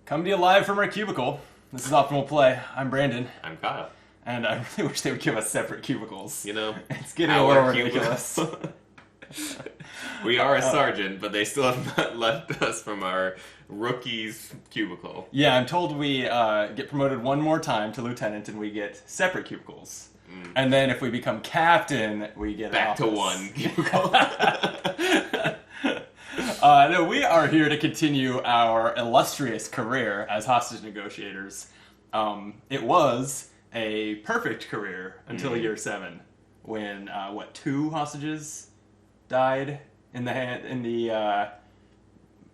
Coming to you live from our cubicle. This is Optimal Play. I'm Brandon. I'm Kyle. And I really wish they would give us separate cubicles. You know, it's getting a little ridiculous. We are a sergeant, but they still have not left us from our rookie's cubicle. Yeah, I'm told we get promoted one more time to lieutenant and we get separate cubicles. And then if we become captain, we get back to one cubicle. No, we are here to continue our illustrious career as hostage negotiators. It was a perfect career until year 7, when 2 hostages died in the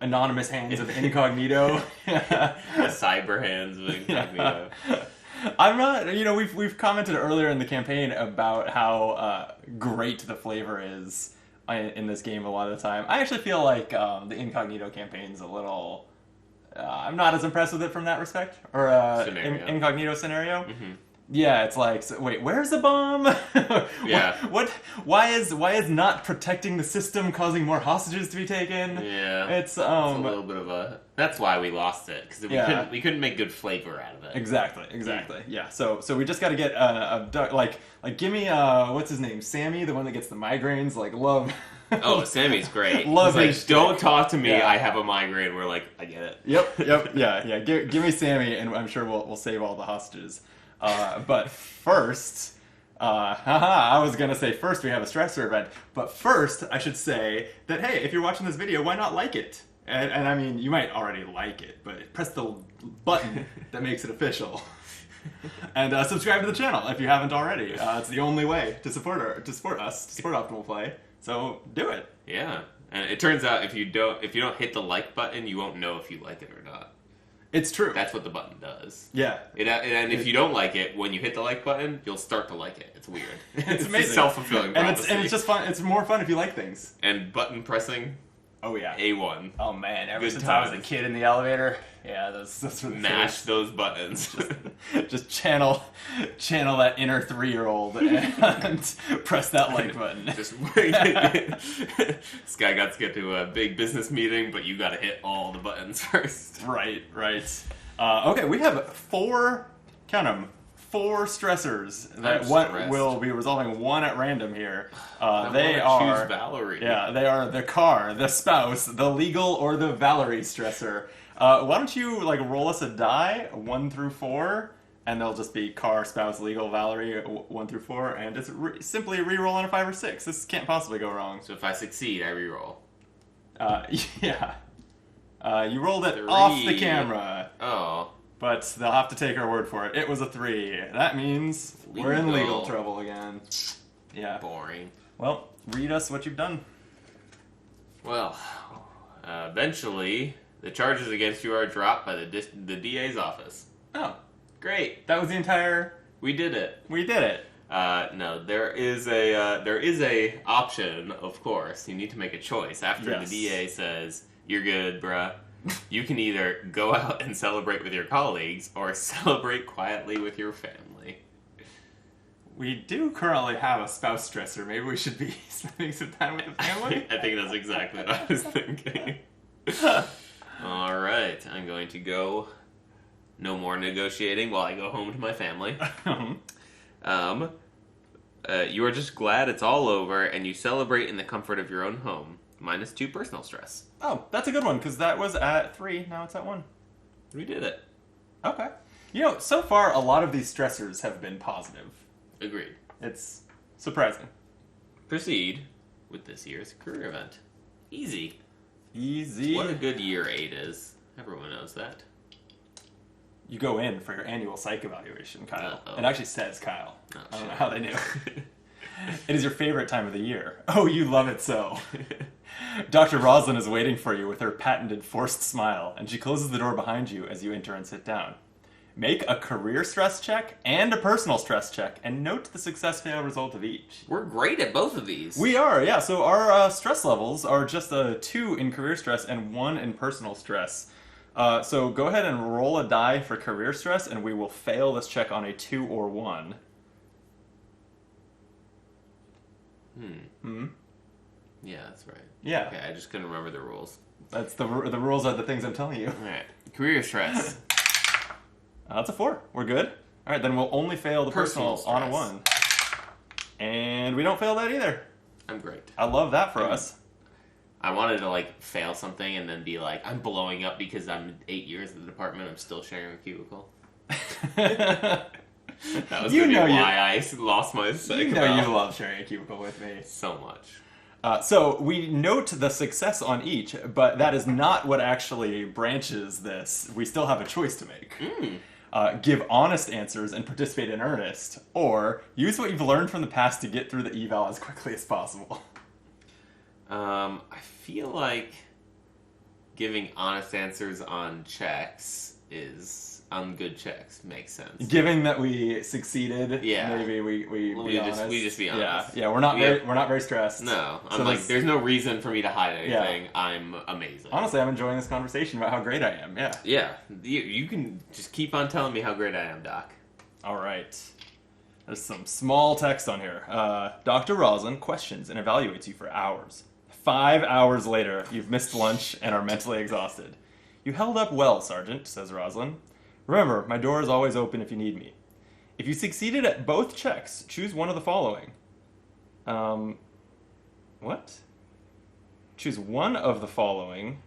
anonymous hands of Incognito. The cyber hands of Incognito. Yeah. I'm not, we've commented earlier in the campaign about how great the flavor is in this game a lot of the time. I actually feel like the Incognito campaign's a little... I'm not as impressed with it from that respect. Or Incognito scenario. Mm-hmm. Yeah, it's like, wait, where's the bomb? Yeah. Why is not protecting the system causing more hostages to be taken? Yeah. It's a little bit of a... That's why we lost it, because we couldn't make good flavor out of it. Exactly. Yeah. So we just got to get like give me what's his name, Sammy, the one that gets the migraines. Like love. Oh, Sammy's great. Love He's his like, don't talk to me. Yeah. I have a migraine. We're like, I get it. Yep. Yeah. Give me Sammy, and I'm sure we'll save all the hostages. But first, I was gonna say first we have a stressor event. But first, I should say that hey, if you're watching this video, why not like it? And I mean, you might already like it, but press the button that makes it official. And subscribe to the channel if you haven't already. It's the only way to support Optimal Play. So do it. Yeah, and it turns out if you don't hit the like button, you won't know if you like it or not. It's true. That's what the button does. Yeah. And if you don't like it, when you hit the like button, you'll start to like it. It's weird. It's amazing. Self-fulfilling prophecy. And it's just fun. It's more fun if you like things. And button pressing. Oh yeah. A1. Oh man, ever since I was a kid in the elevator, yeah, those were the mash those buttons. just channel that inner 3-year-old and press that like button. This guy got to get to a big business meeting, but you got to hit all the buttons first. Right. Okay, we have 4 stressors that will be resolving one at random here. They are choose Valerie. Yeah, they are the car, the spouse, the legal, or the Valerie stressor. Why don't you roll us a die 1 through 4, and they'll just be car, spouse, legal, Valerie 1 through 4, and just simply re-roll on a 5 or 6. This can't possibly go wrong. So if I succeed, I re-roll. Yeah. You rolled it 3. Off the camera. Oh. But they'll have to take our word for it. It was a 3. That means we're in legal trouble again. Yeah. Boring. Well, read us what you've done. Well, eventually, the charges against you are dropped by the DA's office. Oh, great. That was the entire... We did it. No, there is a option, of course. You need to make a choice. After the DA says, you're good, bruh. You can either go out and celebrate with your colleagues or celebrate quietly with your family. We do currently have a spouse stressor. Maybe we should be spending some time with the family? I think that's exactly what I was thinking. Alright, I'm going to go no more negotiating while I go home to my family. You are just glad it's all over and you celebrate in the comfort of your own home. -2 personal stress. Oh, that's a good one, because that was at 3, now it's at 1. We did it. Okay. So far, a lot of these stressors have been positive. Agreed. It's surprising. Proceed with this year's career event. Easy. Easy. What a good year 8 is. Everyone knows that. You go in for your annual psych evaluation, Kyle. Uh-oh. It actually says Kyle. Oh, I don't know how they knew. It is your favorite time of the year. Oh, you love it so. Dr. Roslyn is waiting for you with her patented forced smile, and she closes the door behind you as you enter and sit down. Make a career stress check and a personal stress check, and note the success-fail result of each. We're great at both of these. We are, yeah. So our stress levels are just a 2 in career stress and 1 in personal stress. So go ahead and roll a die for career stress, and we will fail this check on a 2 or 1. Yeah, that's right. Yeah. Okay, I just couldn't remember the rules. That's the rules are the things I'm telling you. All right. Career stress. That's a 4. We're good. All right, then we'll only fail the personal on a 1. And we don't fail that either. I'm great. I love that for us. I wanted to like fail something and then be like, I'm blowing up because I'm 8 years in the department. I'm still sharing a cubicle. That was why I lost my second. You know you love sharing a cubicle with me so much. So we note the success on each, but that is not what actually branches this. We still have a choice to make. Give honest answers and participate in earnest, or use what you've learned from the past to get through the eval as quickly as possible. I feel like giving honest answers on checks on good checks makes sense. Given that we succeeded, maybe we be honest. We just be honest. Yeah, we're not very stressed. No, I'm like, there's no reason for me to hide anything. Yeah. I'm amazing. Honestly, I'm enjoying this conversation about how great I am. Yeah. Yeah, you can just keep on telling me how great I am, Doc. All right. There's some small text on here. Dr. Roslin questions and evaluates you for hours. 5 hours later, you've missed lunch and are mentally exhausted. You held up well, Sergeant, says Roslin. Remember, my door is always open if you need me. If you succeeded at both checks, choose one of the following. What? Choose one of the following.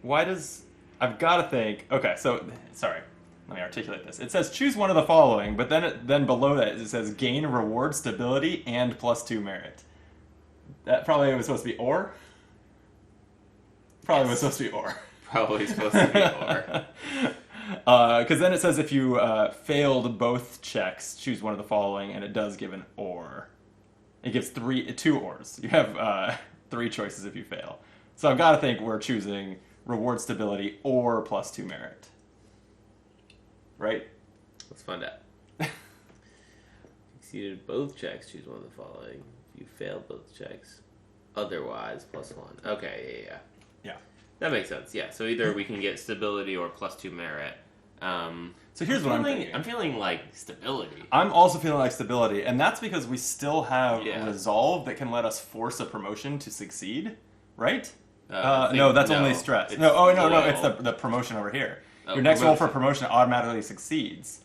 Why does... I've got to think... Okay, so... Sorry. Let me articulate this. It says choose one of the following, but then below that it says gain reward stability and +2 merit. That probably was supposed to be or? Probably was supposed to be or. Probably supposed to be or. Because then it says if you failed both checks, choose one of the following, and it does give an or. It gives 2 ors. You have 3 choices if you fail. So I've got to think we're choosing reward stability or +2 merit. Right? Let's find out. Succeeded both checks, choose one of the following. If you failed both checks, otherwise +1. Okay, yeah. That makes sense, yeah. So either we can get stability or +2 merit. So here's what I'm thinking. I'm feeling like stability. I'm also feeling like stability, and that's because we still have resolve that can let us force a promotion to succeed, right? No, that's only stress. No, it's the promotion over here. Your next roll for promotion automatically succeeds.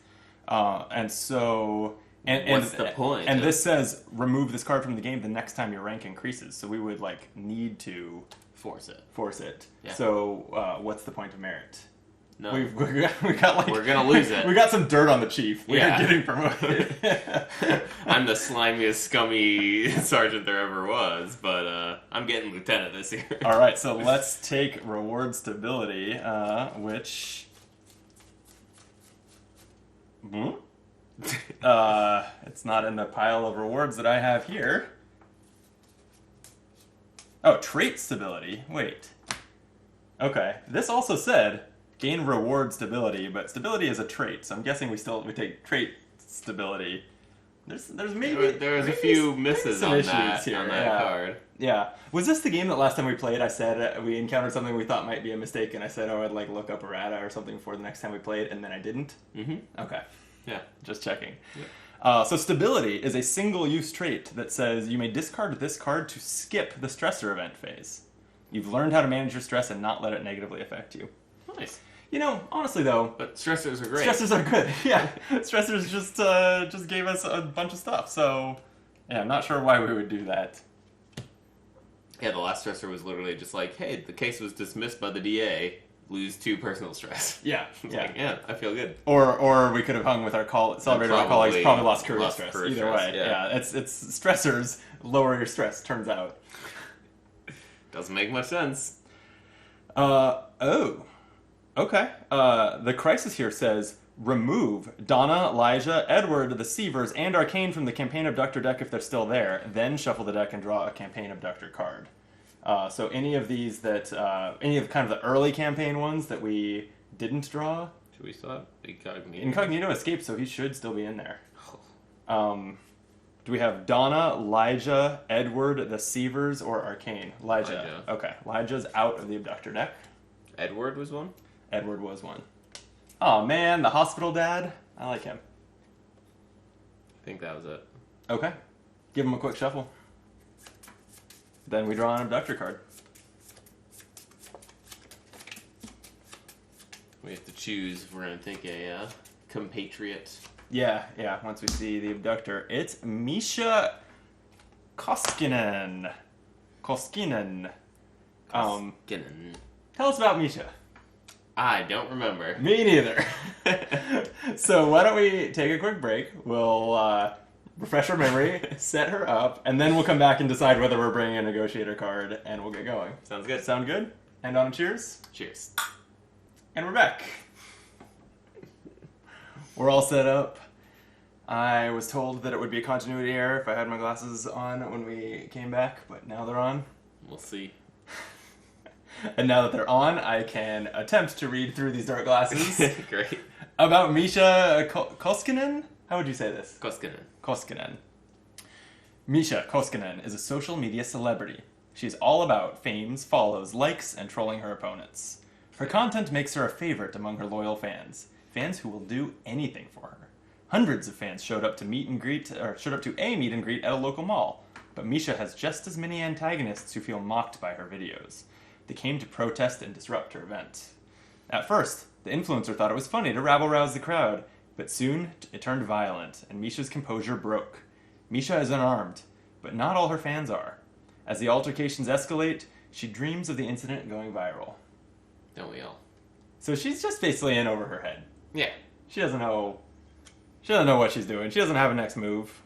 And so... What's the point? And this says, remove this card from the game the next time your rank increases. So we would, need to... Force it. Yeah. So, what's the point of merit? No. We got we're gonna lose it. We got some dirt on the chief. We're getting promoted. I'm the slimiest, scummy sergeant there ever was, but I'm getting lieutenant this year. All right, so let's take reward stability, which... it's not in the pile of rewards that I have here. Oh, trait stability. Wait. Okay. This also said gain reward stability, but stability is a trait, so I'm guessing we take trait stability. There's maybe there's a few misses on that card. Yeah. Was this the game that last time we played I said we encountered something we thought might be a mistake and I said I'd look up errata or something for the next time we played and then I didn't? Mm-hmm. Okay. Yeah. Just checking. Yeah. So stability is a single-use trait that says you may discard this card to skip the stressor event phase. You've learned how to manage your stress and not let it negatively affect you. Nice. Honestly though... But stressors are great. Stressors are good, yeah. Stressors just gave us a bunch of stuff, so... Yeah, I'm not sure why we would do that. Yeah, the last stressor was literally just like, hey, the case was dismissed by the DA. Lose 2 personal stress. Yeah, I feel good. Or we could have hung with our celebrated our colleagues, probably lost career stress. Either way, it's stressors lower your stress. Turns out, doesn't make much sense. Okay. The crisis here says remove Donna, Elijah, Edward, the Sievers, and Arcane from the campaign abductor deck if they're still there. Then shuffle the deck and draw a campaign abductor card. So any of these any of kind of the early campaign ones that we didn't draw. Should we stop? Incognito escaped, so he should still be in there. Do we have Donna, Elijah, Edward, the Sievers, or Arcane? Elijah. Okay, Elijah's out of the abductor deck. Edward was one? Edward was one. Oh man, the hospital dad. I like him. I think that was it. Okay. Give him a quick shuffle. Then we draw an abductor card. We have to choose if we're going to think a compatriot. Yeah. Once we see the abductor, it's Misha Koskinen. Koskinen. Tell us about Misha. I don't remember. Me neither. So why don't we take a quick break? We'll refresh our memory, set her up, and then we'll come back and decide whether we're bringing a negotiator card, and we'll get going. Sounds good. Sound good? And on a cheers? Cheers. And we're back. We're all set up. I was told that it would be a continuity error if I had my glasses on when we came back, but now they're on. We'll see. And now that they're on, I can attempt to read through these dark glasses. Great. About Misha Koskinen? How would you say this? Koskinen. Misha Koskinen is a social media celebrity. She's all about fames, follows, likes, and trolling her opponents. Her content makes her a favorite among her loyal fans who will do anything for her. Hundreds of fans showed up to a meet and greet at a local mall, but Misha has just as many antagonists who feel mocked by her videos. They came to protest and disrupt her event. At first, the influencer thought it was funny to rabble-rouse the crowd, but soon it turned violent, and Misha's composure broke. Misha is unarmed, but not all her fans are. As the altercations escalate, she dreams of the incident going viral. Don't we all? So she's just basically in over her head. Yeah. She doesn't know what she's doing. She doesn't have a next move.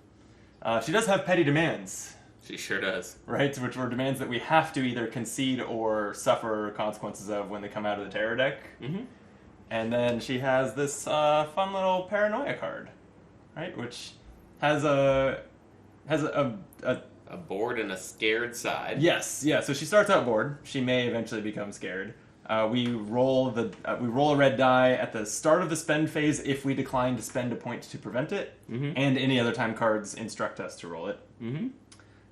She does have petty demands. She sure does. Right, which were demands that we have to either concede or suffer consequences of when they come out of the terror deck. Mm-hmm. And then she has this fun little paranoia card, right, which has a bored and a scared side. Yes, yeah. So she starts out bored. She may eventually become scared. We roll a red die at the start of the spend phase if we decline to spend a point to prevent it, and any other time cards instruct us to roll it. Mm-hmm.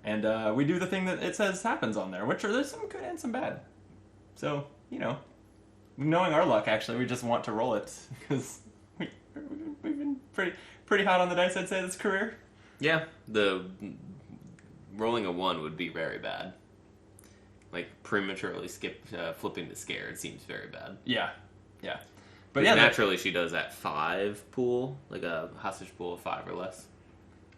And we do the thing that it says happens on there, which are there's some good and some bad. So, knowing our luck, actually, we just want to roll it because we've been pretty hot on the dice, I'd say, this career. Yeah, the rolling a 1 would be very bad. Like, prematurely flipping to scared seems very bad. Yeah. But yeah, naturally she does that 5 pool, like a hostage pool of 5 or less.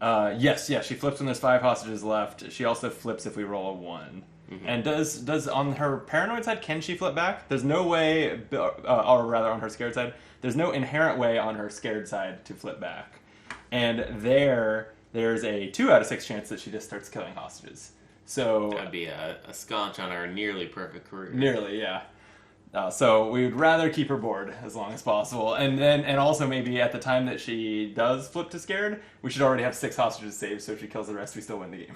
Yes, she flips when there's 5 hostages left. She also flips if we roll a 1. Mm-hmm. And does on her paranoid side, can she flip back? There's no way, or rather on her scared side, there's no inherent way on her scared side to flip back. And there's a 2 out of 6 chance that she just starts killing hostages. So that'd be a sconch on our nearly perfect career. Nearly, yeah. So we would rather keep her bored as long as possible, and also maybe at the time that she does flip to scared, we should already have 6 hostages saved. So if she kills the rest, we still win the game.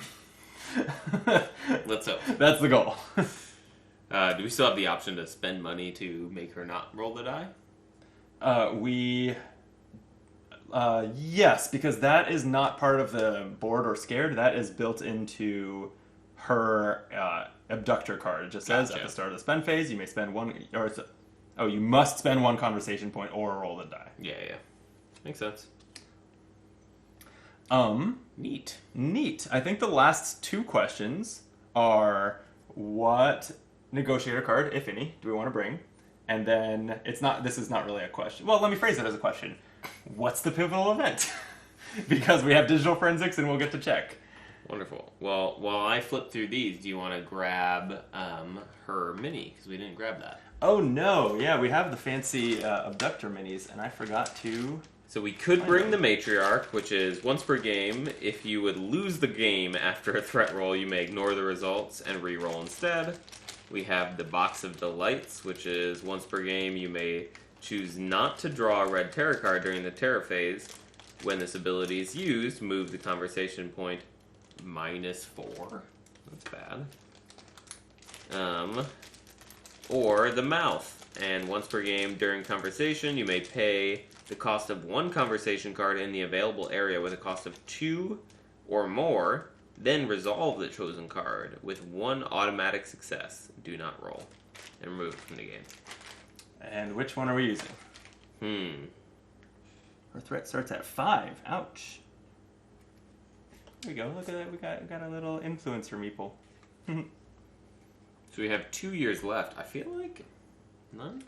Let's hope. That's the goal. Do we still have the option to spend money to make her not roll the die? Yes, because that is not part of the bored or scared. That is built into her abductor card. It just says at the start of the spend phase, you may spend you must spend 1 conversation point or roll the die. Yeah. Makes sense. Neat. I think the last 2 questions are what negotiator card, if any, do we want to bring? And then this is not really a question. Well, let me phrase it as a question. What's the pivotal event? Because we have digital forensics and we'll get to check. Wonderful. Well, while I flip through these, do you want to grab her mini? Because we didn't grab that. Oh, no. Yeah, we have the fancy abductor minis, and I forgot to... So we could bring the matriarch, which is once per game. If you would lose the game after a threat roll, you may ignore the results and re-roll instead. We have the box of delights, which is once per game. You may choose not to draw a red terror card during the terror phase. When this ability is used, move the conversation point -4. That's bad. Or the mouth. And once per game during conversation, you may pay the cost of 1 conversation card in the available area with a cost of 2 or more, then resolve the chosen card with 1 automatic success. Do not roll. And remove it from the game. And which one are we using? Her threat starts at 5. Ouch. There we go. Look at that. We got a little influencer meeple. So we have 2 years left. I feel like none.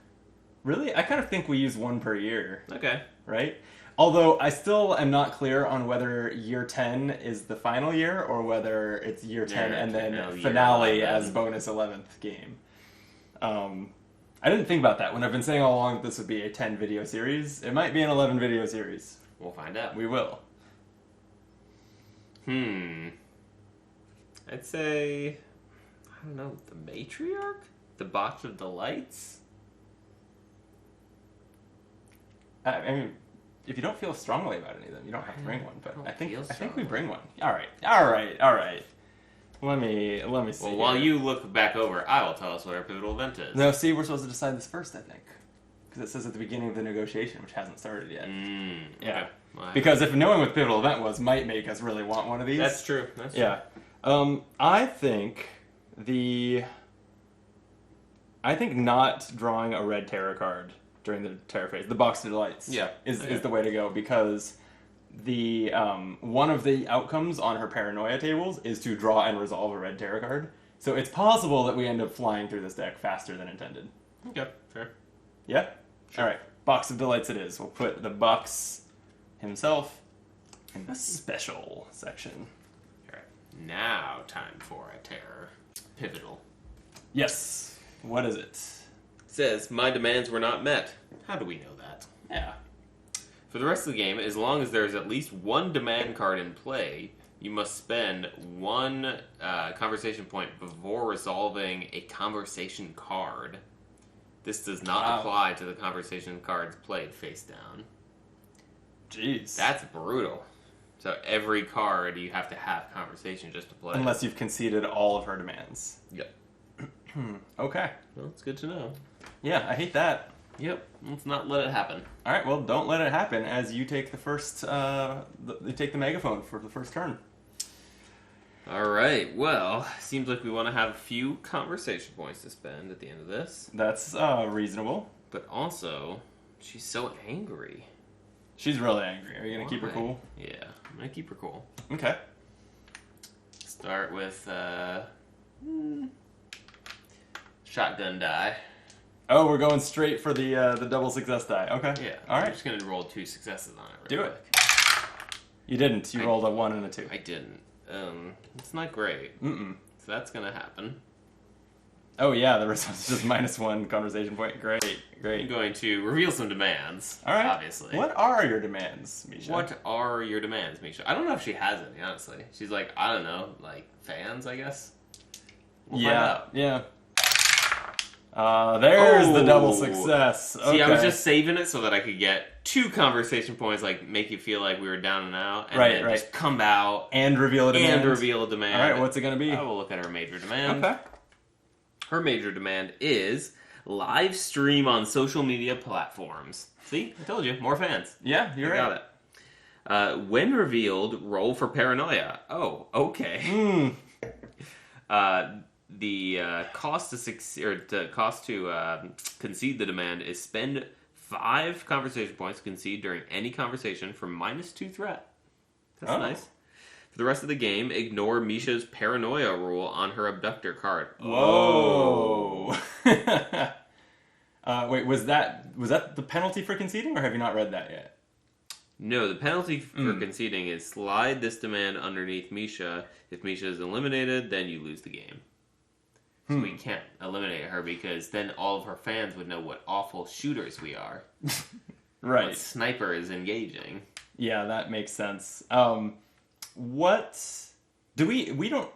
Really? I kind of think we use one per year, Okay. right? Although I still am not clear on whether year 10 is the final year or whether it's year 10 and then no, year finale 11. as bonus 11th game. I didn't think about that when I've been saying all along that this would be a 10 video series. It might be an 11 video series. We'll find out. We will. I'd say, I don't know, the Matriarch? The Box of Delights? I mean, if you don't feel strongly about any of them, you don't have to bring one. But I think we strongly. bring one. All right. Let me see. Well, while here. you look back over, I will tell us what our pivotal event is. No, see, we're supposed to decide this first, I think, because it says at the beginning of the negotiation, which hasn't started yet. Yeah. Okay. Well, Because if knowing what the pivotal event was might make us really want one of these. that's true. That's true. Yeah. I think not drawing a red tarot card during the tarot phase, the Box of Delights, is the way to go, because the one of the outcomes on her paranoia tables is to draw and resolve a red tarot card. So it's possible that we end up flying through this deck faster than intended. Okay, fair. Yeah? Sure. All right. Box of Delights it is. We'll put the Box himself in the special section. All right. Now, time for a terror. Pivotal. Yes. What is it? Says, my demands were not met. How do we know that? Yeah. For the rest of the game, as long as there is at least one demand card in play, you must spend one conversation point before resolving a conversation card. This does not apply to the conversation cards played face down. Jeez. That's brutal. So every card you have to have conversation just to play. Unless you've conceded all of her demands. Yep. Okay. Well, it's good to know. Yeah, I hate that. Yep. Let's not let it happen. All right, well, don't let it happen as you take the first, you take the megaphone for the first turn. All right. Well, seems like we want to have a few conversation points to spend at the end of this. That's reasonable. But also, she's so angry. She's really angry. Are you going to keep her Why? cool? Yeah, I'm going to keep her cool. Okay. Start with shotgun die. Oh, we're going straight for the double success die. Okay. Yeah. All I'm right. just going to roll 2 successes on it. Do Real it. quick. You didn't. You rolled a 1 and a 2. I didn't. It's not great. Mm-mm. So that's going to happen. Oh, yeah, the result is just -1 conversation point. Great. I'm going to reveal some demands. All right. Obviously. What are your demands, Misha? What are your demands, Misha? I don't know if she has any, honestly. She's like, I don't know, like fans, I guess. We'll find out. Yeah. There's the double Oh. success. Okay. See, I was just saving it so that I could get 2 conversation points, like make you feel like we were down and out, and then just come out and reveal a demand. and reveal a demand. All right, what's it going to be? I will look at her major demand. Okay. Her major demand is live stream on social media platforms. See, I told you, more fans. Yeah, you're I right. got it. When revealed, roll for paranoia. Oh, okay. The cost to concede the demand is spend 5 conversation points to concede during any conversation for -2 threat. That's nice. For the rest of the game, ignore Misha's paranoia rule on her abductor card. Whoa. Wait, was that the penalty for conceding, or have you not read that yet? No, the penalty for conceding is slide this demand underneath Misha. If Misha is eliminated, then you lose the game. So we can't eliminate her because then all of her fans would know what awful shooters we are. Right. What sniper is engaging. Yeah, that makes sense. What do we don't?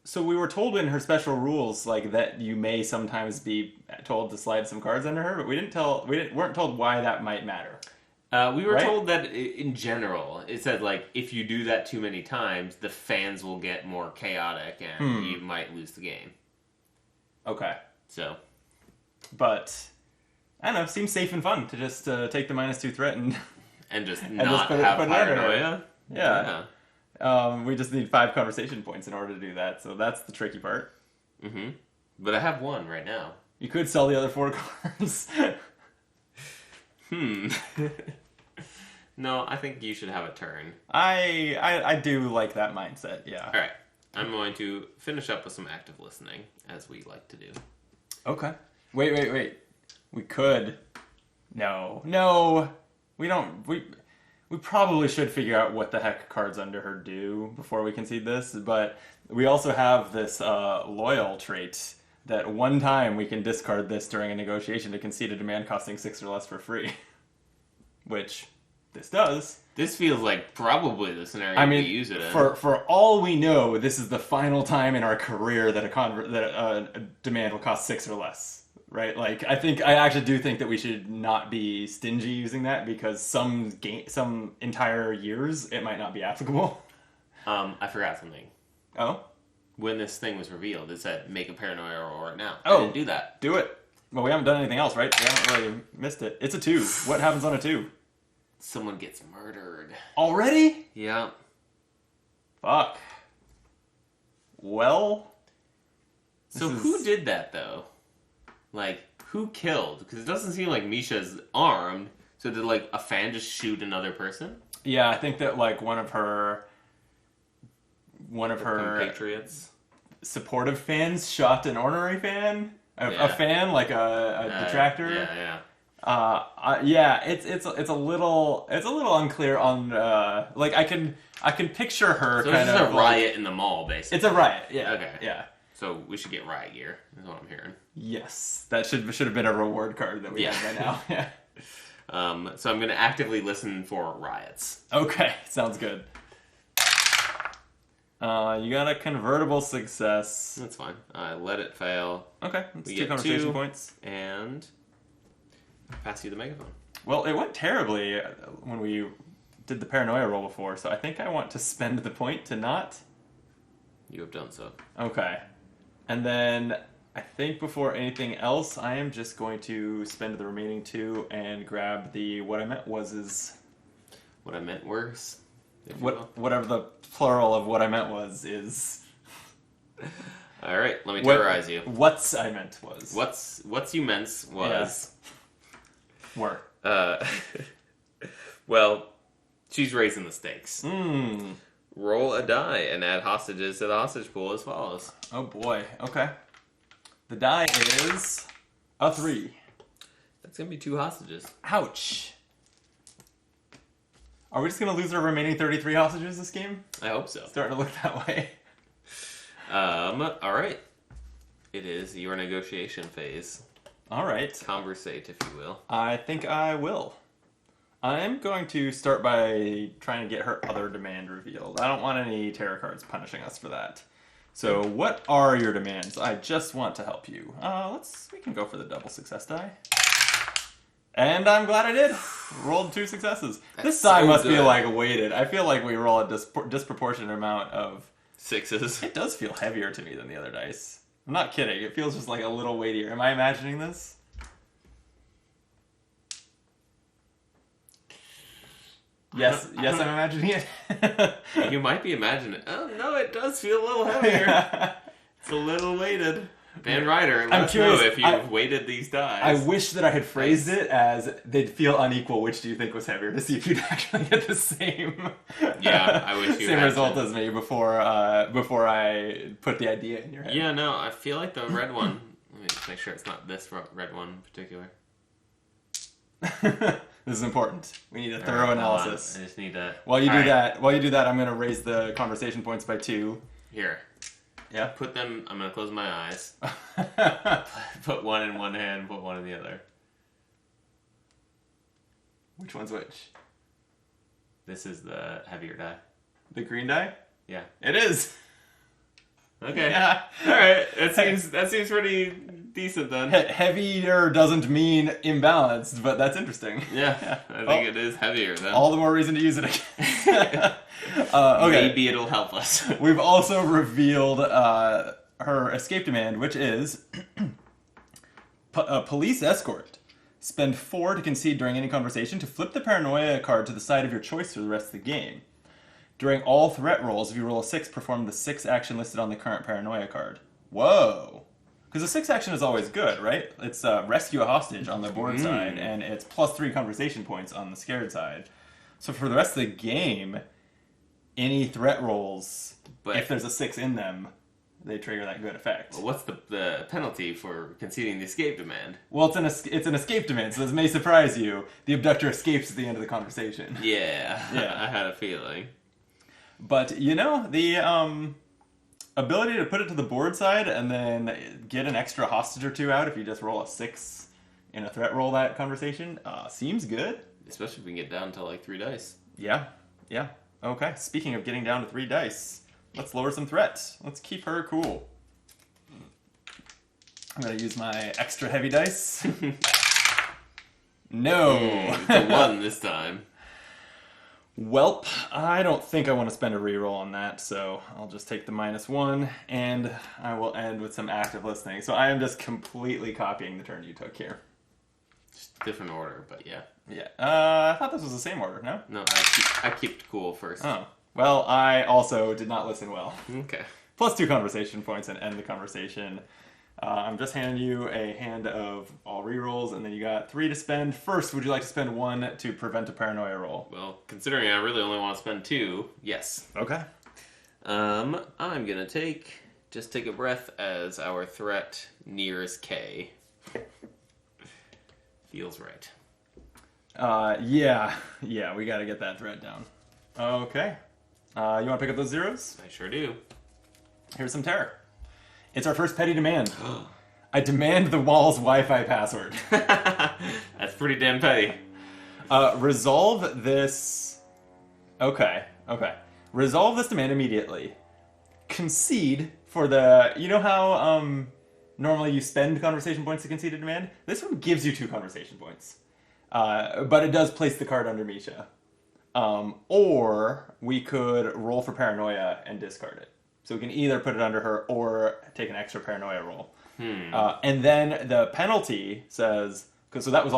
So we were told in her special rules like that you may sometimes be told to slide some cards under her, but weren't told why that might matter. We were Right? told that in general, it said like if you do that too many times, the fans will get more chaotic and you might lose the game. Okay, So but I don't know. Seems safe and fun to just take the -2 threat and just just not put it have under her. paranoia. Yeah. We just need 5 conversation points in order to do that, so that's the tricky part. Mm-hmm. But I have 1 right now. You could sell the other 4 cards. No, I think you should have a turn. I do like that mindset, yeah. All right. I'm going to finish up with some active listening, as we like to do. Okay. Wait. We could No. We don't. We probably should figure out what the heck cards under her do before we concede this. But we also have this loyal trait that one time we can discard this during a negotiation to concede a demand costing 6 or less for free, which this does. This feels like probably the scenario I mean, we use it in. for all we know, this is the final time in our career that a demand will cost 6 or less. Right, like I actually do think that we should not be stingy using that because some entire years it might not be applicable. I forgot something. Oh, When this thing was revealed, it said make a paranoia roll right now. Oh. I didn't do that. do it. Well, we haven't done anything else, right? We haven't really missed it. It's a 2. What happens on a 2? Someone gets murdered. Already? Yeah. Fuck. Well. So who did that though? Like, who killed? Because it doesn't seem like Misha's armed. So did, like, a fan just shoot another person? Yeah, I think that, like, one of her compatriots? supportive fans shot an ornery fan. A Yeah. fan, like a detractor. Yeah. Yeah, it's a little unclear on like I can picture her So kind it's just of a riot in the mall, basically. It's a riot. Yeah. Okay. Yeah. So we should get riot gear, is what I'm hearing. Yes, that should have been a reward card that we have by now. Yeah. So I'm going to actively listen for riots. Okay, sounds good. You got a convertible success. That's fine. I let it fail. Okay, that's We 2 get conversation 2. points. And pass you the megaphone. Well, it went terribly when we did the paranoia roll before, so I think I want to spend the point to not. You have done so. Okay. And then I think before anything else, I am just going to spend the remaining 2 and grab the what I meant was is What I meant worse. if you will. whatever the plural of what I meant was is. All right, let me terrorize you. What's I meant was. What's you meant was. Were. Well, she's raising the stakes. Hmm. Roll a die and add hostages to the hostage pool as follows. Oh boy. Okay. The die is a 3. That's gonna be 2 hostages. Ouch. Are we just gonna lose our remaining 33 hostages this game? I hope so. Starting to look that way. All right. It is your negotiation phase. All right. Conversate, if you will. I think I will. I'm going to start by trying to get her other demand revealed. I don't want any tarot cards punishing us for that. So, what are your demands? I just want to help you. We can go for the double success die. And I'm glad I did. Rolled 2 successes. This die so must be good. like weighted. I feel like we roll a disproportionate amount of. 6s. It does feel heavier to me than the other dice. I'm not kidding. It feels just like a little weightier. Am I imagining this? Yes, I'm imagining it. You might be imagining it. Oh, no, it does feel a little heavier. It's a little weighted. Van Ryder, let us know if you've weighted these dies. I wish that I had phrased it as they'd feel unequal. Which do you think was heavier? To see if you'd actually get the same. Yeah, I wish you same had result to. as me before I put the idea in your head. Yeah, no, I feel like the red one. Let me just make sure it's not this red one in particular. This is important. We need a thorough analysis. I just need to. While you do that, I'm going to raise the conversation points by 2. Here. Yeah. Put them. I'm going to close my eyes. Put one in one hand, put one in the other. Which one's which? This is the heavier die. The green die? Yeah. It is. Okay. Yeah. All right. That seems pretty decent then. Heavier doesn't mean imbalanced, but that's interesting. Yeah. I think it is heavier then. All the more reason to use it again. Okay. Maybe it'll help us. We've also revealed her escape demand, which is a police escort. Spend 4 to concede during any conversation to flip the paranoia card to the side of your choice for the rest of the game. During all threat rolls, if you roll a 6, perform the 6 action listed on the current paranoia card. Whoa. Because the 6 action is always good, right? It's rescue a hostage on the board side, and it's +3 conversation points on the scared side. So for the rest of the game, any threat rolls, if there's a 6 in them, they trigger that good effect. Well, what's the penalty for conceding the escape demand? Well, it's an escape demand, so this may surprise you. The abductor escapes at the end of the conversation. Yeah, Yeah. I had a feeling. But, the ability to put it to the board side and then get an extra hostage or two out if you just roll a 6 in a threat roll that conversation seems good. Especially if we can get down to, 3 dice. Yeah. Okay, speaking of getting down to 3 dice, let's lower some threats. Let's keep her cool. I'm going to use my extra heavy dice. No. It's a 1 this time. Welp, I don't think I want to spend a reroll on that, so I'll just take the -1, and I will end with some active listening. So I am just completely copying the turn you took here. Just different order, but yeah. Yeah. I thought this was the same order, no? No, I kept cool first. Oh. Well, I also did not listen well. Okay. +2 conversation points and end the conversation. I'm just handing you a hand of all rerolls, and then you got 3 to spend. First, would you like to spend 1 to prevent a paranoia roll? Well, considering I really only want to spend 2, yes. Okay. I'm gonna take a breath as our threat nears K. Feels right. Yeah, we gotta get that threat down. Okay. You want to pick up those zeros? I sure do. Here's some terror. It's our first petty demand. I demand the wall's Wi-Fi password. That's pretty damn petty. Resolve this... Okay. Resolve this demand immediately. Concede for the... You know how normally you spend conversation points to concede a demand? This one gives you 2 conversation points. But it does place the card under Misha. Or we could roll for paranoia and discard it. So we can either put it under her or take an extra paranoia roll. And then the penalty says, so that was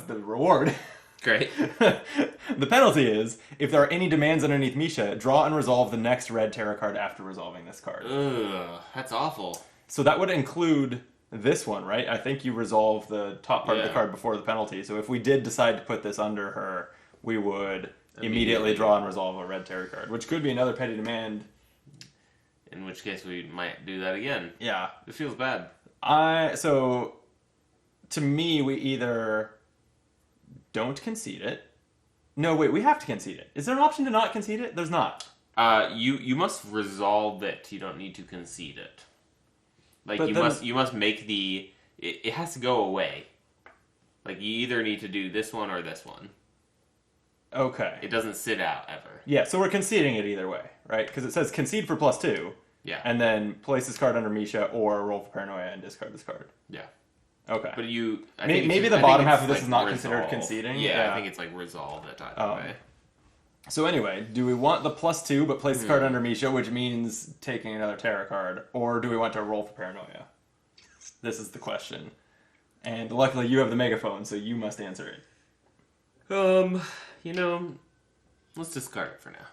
the reward. Great. The penalty is, if there are any demands underneath Misha, draw and resolve the next red tarot card after resolving this card. Ugh, that's awful. So that would include this one, right? I think you resolve the top part of the card before the penalty. So if we did decide to put this under her, we would immediately draw and resolve a red tarot card, which could be another petty demand. In which case we might do that again. Yeah. It feels bad. So, to me, we either don't concede it. No, wait, we have to concede it. Is there an option to not concede it? There's not. You must resolve it. You don't need to concede it. You must make the... It has to go away. You either need to do this one or this one. Okay. It doesn't sit out ever. Yeah, so we're conceding it either way, right? Because it says concede for +2. Yeah. And then place this card under Misha or roll for paranoia and discard this card. Yeah. Okay. But maybe the bottom half of this is not considered conceding. Yeah, I think it's resolve it either way. So anyway, do we want the +2 but place the card under Misha, which means taking another tarot card, or do we want to roll for paranoia? This is the question. And luckily you have the megaphone, so you must answer it. Let's discard it for now.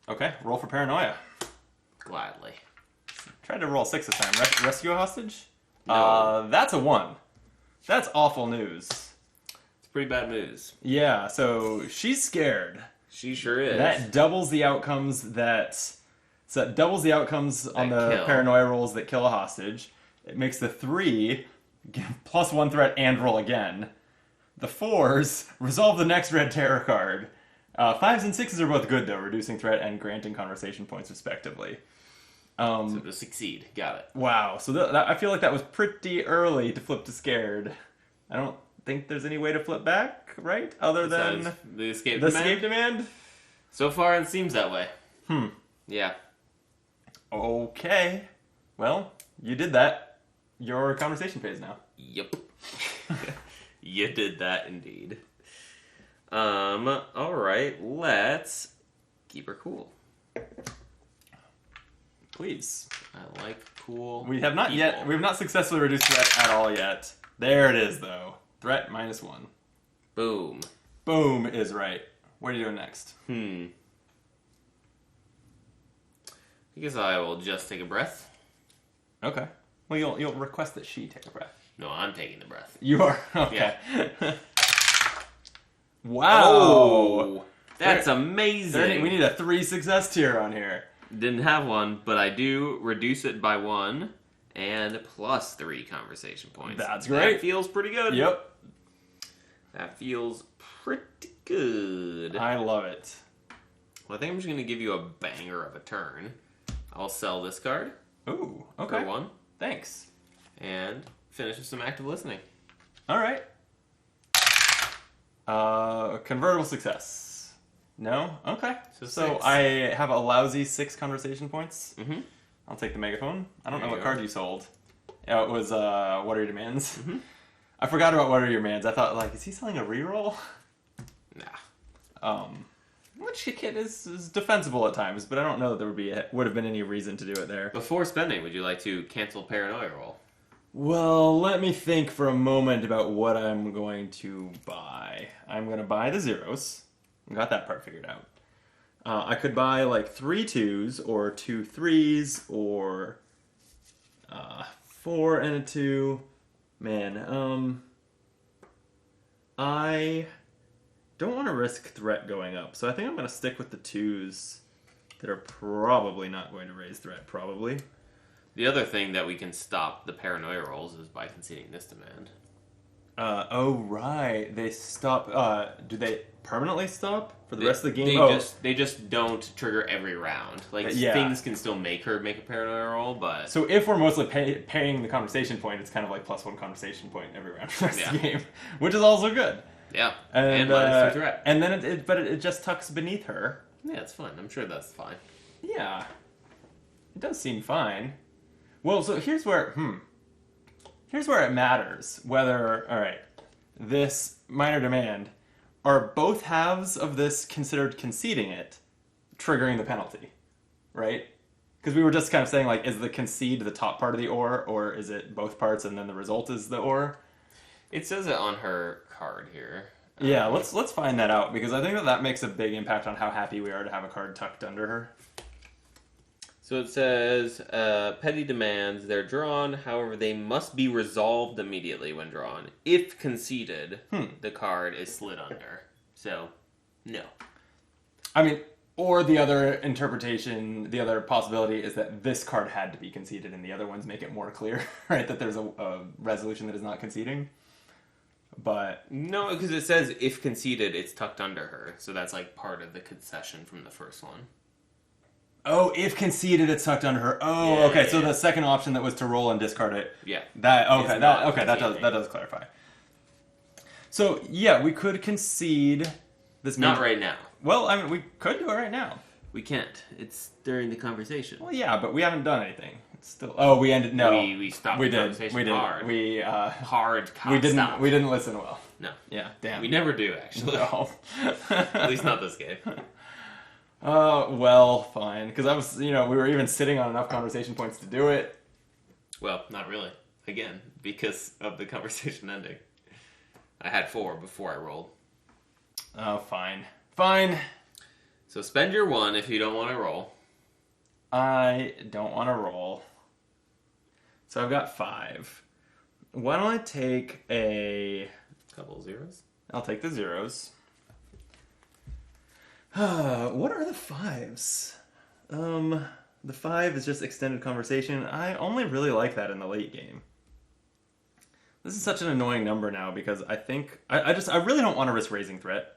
Okay, roll for paranoia. Gladly. Tried to roll 6 this time. Rescue a hostage? No. That's a 1. That's awful news. It's pretty bad news. Yeah, so she's scared. She sure is. That doubles the outcomes on the kill. paranoia rolls that kill a hostage. It makes the 3 +1 threat and roll again. The 4s resolve the next red terror card. 5s and 6s are both good though, reducing threat and granting conversation points respectively. So to succeed. Got it. Wow, so I feel like that was pretty early to flip to scared. I don't think there's any way to flip back, right? Other than Besides the escape the demand? escape demand? So far it seems that way. Yeah. Okay. Well, you did that. Your conversation phase now. Yep. You did that indeed. Alright, let's keep her cool. Please. I like cool. We have not successfully reduced threat at all yet. There it is though. Threat -1. Boom. Boom is right. What are you doing next? I guess I will just take a breath. Okay. Well, you'll request that she take a breath. No, I'm taking the breath. You are? Okay. Yeah. Wow. Oh, that's amazing. We need a 3 success tier on here. Didn't have one, but I do reduce it by 1 and plus 3 conversation points. That's great. That feels pretty good. Yep. That feels pretty good. I love it. Well, I think I'm just going to give you a banger of a turn. I'll sell this card. Ooh, okay. For 1. Thanks. And finish with some active listening. All right. Convertible success. No? Okay. So 6. I have a lousy 6 conversation points. Mm-hmm. I'll take the megaphone. I don't There know you what go. card you sold. Yeah, it was What Are Your Demands? Mm-hmm. I forgot about What Are Your Demands. I thought, like, is he selling a reroll? Nah. Which kid is defensible at times, but I don't know that there would have been any reason to do it there. Before spending, would you like to cancel Paranoia roll? Well, let me think for a moment about what I'm going to buy. I'm going to buy the zeros. I got that part figured out. I could buy like 3 2s or 2 3s or 4 and a 2. Man, I don't want to risk threat going up, so I think I'm going to stick with the 2s that are probably not going to raise threat, probably. The other thing that we can stop the Paranoia rolls is by conceding this demand. Oh, right. They stop. Do they permanently stop for the rest of the game? They just don't trigger every round. Like, Yeah. things can still make her make a Paranoia roll, but... So if we're mostly paying the conversation point, it's kind of like +1 conversation point every round for the rest of the game, which is also good. Yeah, And minus 2 threat. And then it just tucks beneath her. Yeah, it's fine. I'm sure that's fine. Yeah, it does seem fine. Well, so here's where it matters whether, all right, this minor demand, are both halves of this considered conceding it, triggering the penalty, right? Because we were just kind of saying, like, is the concede the top part of the or is it both parts and then the result is the or? It says it on her card here. Yeah, let's find that out, because I think that makes a big impact on how happy we are to have a card tucked under her. So it says, petty demands, they're drawn, however, they must be resolved immediately when drawn. If conceded, the card is slid under. So, no. I mean, or the other interpretation, the other possibility is that this card had to be conceded and the other ones make it more clear, right, that there's a resolution that is not conceding. But... No, because it says, if conceded, it's tucked under her. So that's like part of the concession from the first one. Oh, if conceded, it's tucked under her. Oh, Yeah, okay. yeah, So yeah. the second option that was to roll and discard it. Yeah. That It's okay. not That conceding. does clarify. So yeah, we could concede this. Not right now. Well, I mean, we could do it right now. We can't. It's during the conversation. Well, yeah, but we haven't done anything. It's still. Oh, we ended. No, We stopped we the did. conversation We did. hard. We Hard cop we didn't. stop. We didn't listen well. No. Yeah. Damn. We never do, actually. No. At least not this game. Well, fine. Because I was, we were even sitting on enough conversation points to do it. Well, not really. Again, because of the conversation ending. I had 4 before I rolled. Oh, fine. Fine. So spend your 1 if you don't want to roll. I don't want to roll. So I've got 5. Why don't I take a... Couple zeros. I'll take the zeros. What are the 5s? The 5 is just extended conversation. I only really like that in the late game. This is such an annoying number now because I think... I really don't want to risk raising threat.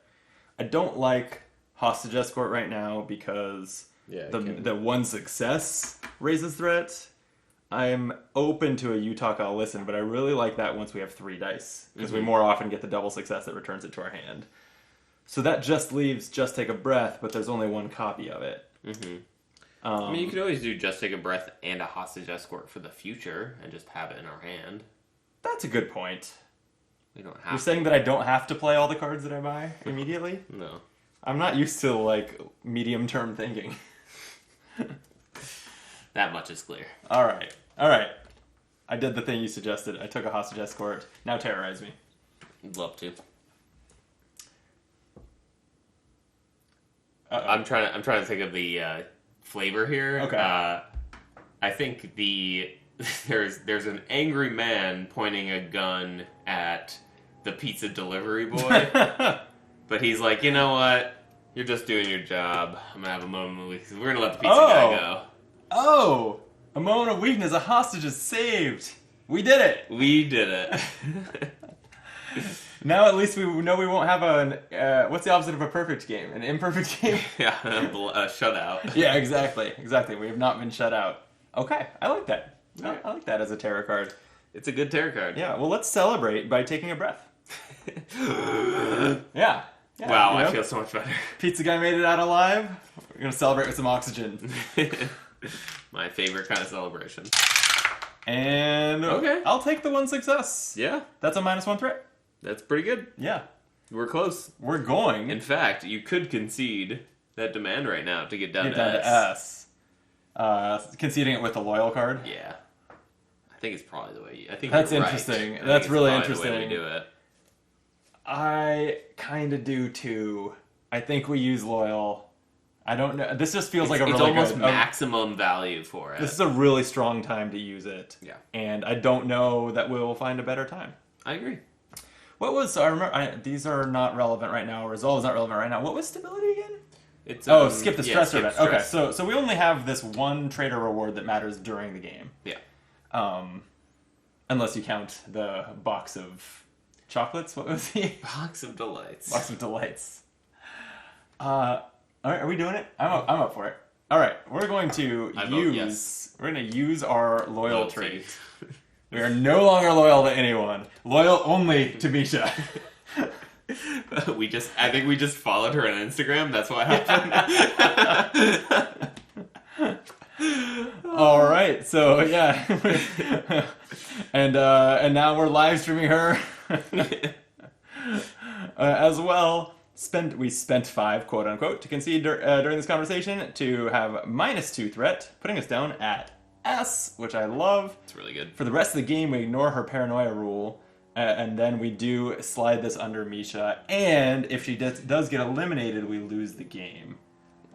I don't like hostage escort right now because the one success raises threat. I'm open to a you talk, I'll listen, but I really like that once we have 3 dice because we more often get the double success that returns it to our hand. So that just leaves Just Take a Breath, but there's only 1 copy of it. Mm-hmm. I mean, you could always do Just Take a Breath and a hostage escort for the future and just have it in our hand. That's a good point. We don't have You're saying that I don't have to play all the cards that I buy immediately? No. I'm not used to, like, medium-term thinking. That much is clear. All right. I did the thing you suggested. I took a hostage escort. Now terrorize me. I'd love to. Uh-oh. I'm trying to think of the flavor here. Okay. I think there's an angry man pointing a gun at the pizza delivery boy, but he's like, you know what? You're just doing your job. I'm gonna have a moment of weakness. We're gonna let the pizza guy go. Oh! A moment of weakness. A hostage is saved. We did it. We did it. Now at least we know we won't have what's the opposite of a perfect game? An imperfect game? Yeah, a shutout. Yeah, exactly. We have not been shut out. Okay, I like that. I like that as a tarot card. It's a good tarot card. Yeah, well, let's celebrate by taking a breath. Yeah. Wow, I feel so much better. Pizza guy made it out alive. We're going to celebrate with some oxygen. My favorite kind of celebration. And okay, I'll take the 1 success. Yeah. That's a -1 threat. That's pretty good. Yeah. We're close. We're going. In fact, you could concede that demand right now to get down to S. Conceding it with the loyal card. Yeah. I think it's probably the way. I think that's you're interesting. Right. That's really interesting. interesting. The way we do it. I kind of do too. I think we use loyal. I don't know. This just feels like a really it's almost good, maximum value for it. This is a really strong time to use it. Yeah. And I don't know that we'll find a better time. I agree. What was I remember? These are not relevant right now. Resolve is not relevant right now. What was stability again? It's skip the stress event. Stress. Okay, so we only have this one trader reward that matters during the game. Yeah. Unless you count the box of chocolates. What was he? Box of delights. Box of delights. All right, are we doing it? I'm up for it. All right, we're going to We're going to use our loyalty. We are no longer loyal to anyone. Loyal only to Misha. I think we just followed her on Instagram. That's what happened. All right, so yeah, and now we're live streaming her as well. We spent 5, quote unquote, to concede during this conversation to have -2 threat, putting us down at S, which I love. It's really good. For the rest of the game, we ignore her paranoia rule, and then we do slide this under Misha. And if she does get eliminated, we lose the game.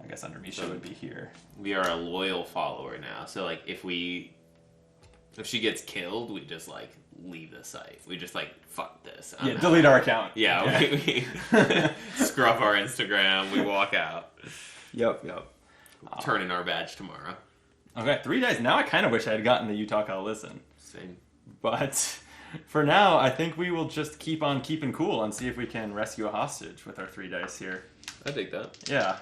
I guess under Misha would be here. We are a loyal follower now. So like if she gets killed, we just like leave the site. We just like fuck this. Delete our account. Yeah, we scrub our Instagram. We walk out. Yep. Turn in our badge tomorrow. Okay, 3 dice. Now I kind of wish I had gotten the You Talk, I'll Listen. Same. But for now, I think we will just keep on keeping cool and see if we can rescue a hostage with our 3 dice here. I dig that. Yeah.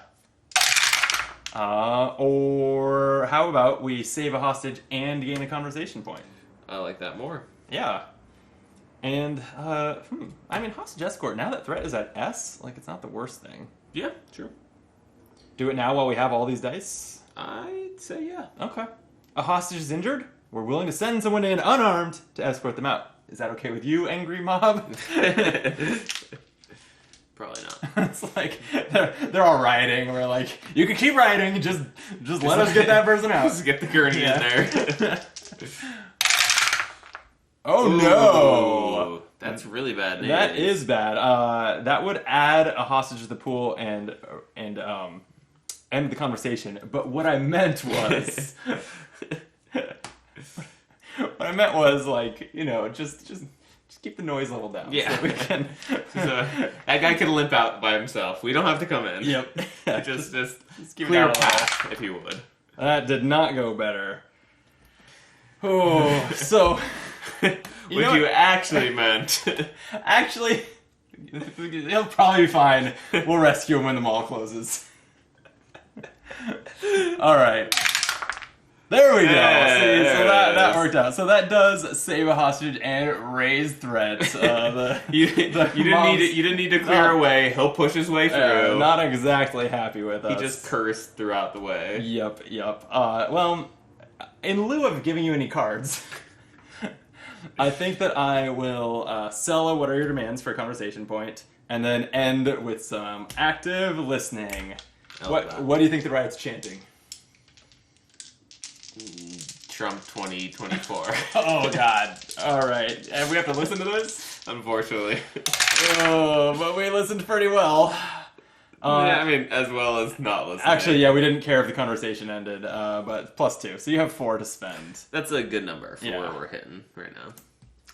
Or how about we save a hostage and gain a conversation point? I like that more. Yeah. And, I mean, hostage escort, now that threat is at S, like, it's not the worst thing. Yeah, true. Do it now while we have all these dice? I'd say yeah. Okay. A hostage is injured. We're willing to send someone in unarmed to escort them out. Is that okay with you, angry mob? Probably not. It's like they're all rioting. We're like, you can keep rioting. Just let us get that person out. Just get the gurney in there. Oh no! That's really bad news. That is bad. That would add a hostage to the pool and end the conversation. But what I meant was, like, you know, just keep the noise level down. Yeah, so we can. So that guy can limp out by himself. We don't have to come in. Yep. just keep clear it path, if you would. That did not go better. Oh, so. You actually meant. Actually, he'll probably be fine. We'll rescue him when the mall closes. Alright. There we go. See, so that worked out. So that does save a hostage and raise threats. You didn't need to clear away. He'll push his way through. Not exactly happy with us. He just cursed throughout the way. Yep. Well, in lieu of giving you any cards, I think that I will sell what are your demands for a conversation point, and then end with some active listening. What do you think the riot's chanting? Trump 2024. Oh God! All right, and we have to listen to this. Unfortunately. Oh, but we listened pretty well. Yeah, I mean, as well as not listening. Actually, yeah, we didn't care if the conversation ended, but +2. So you have 4 to spend. That's a good number for where we're hitting right now.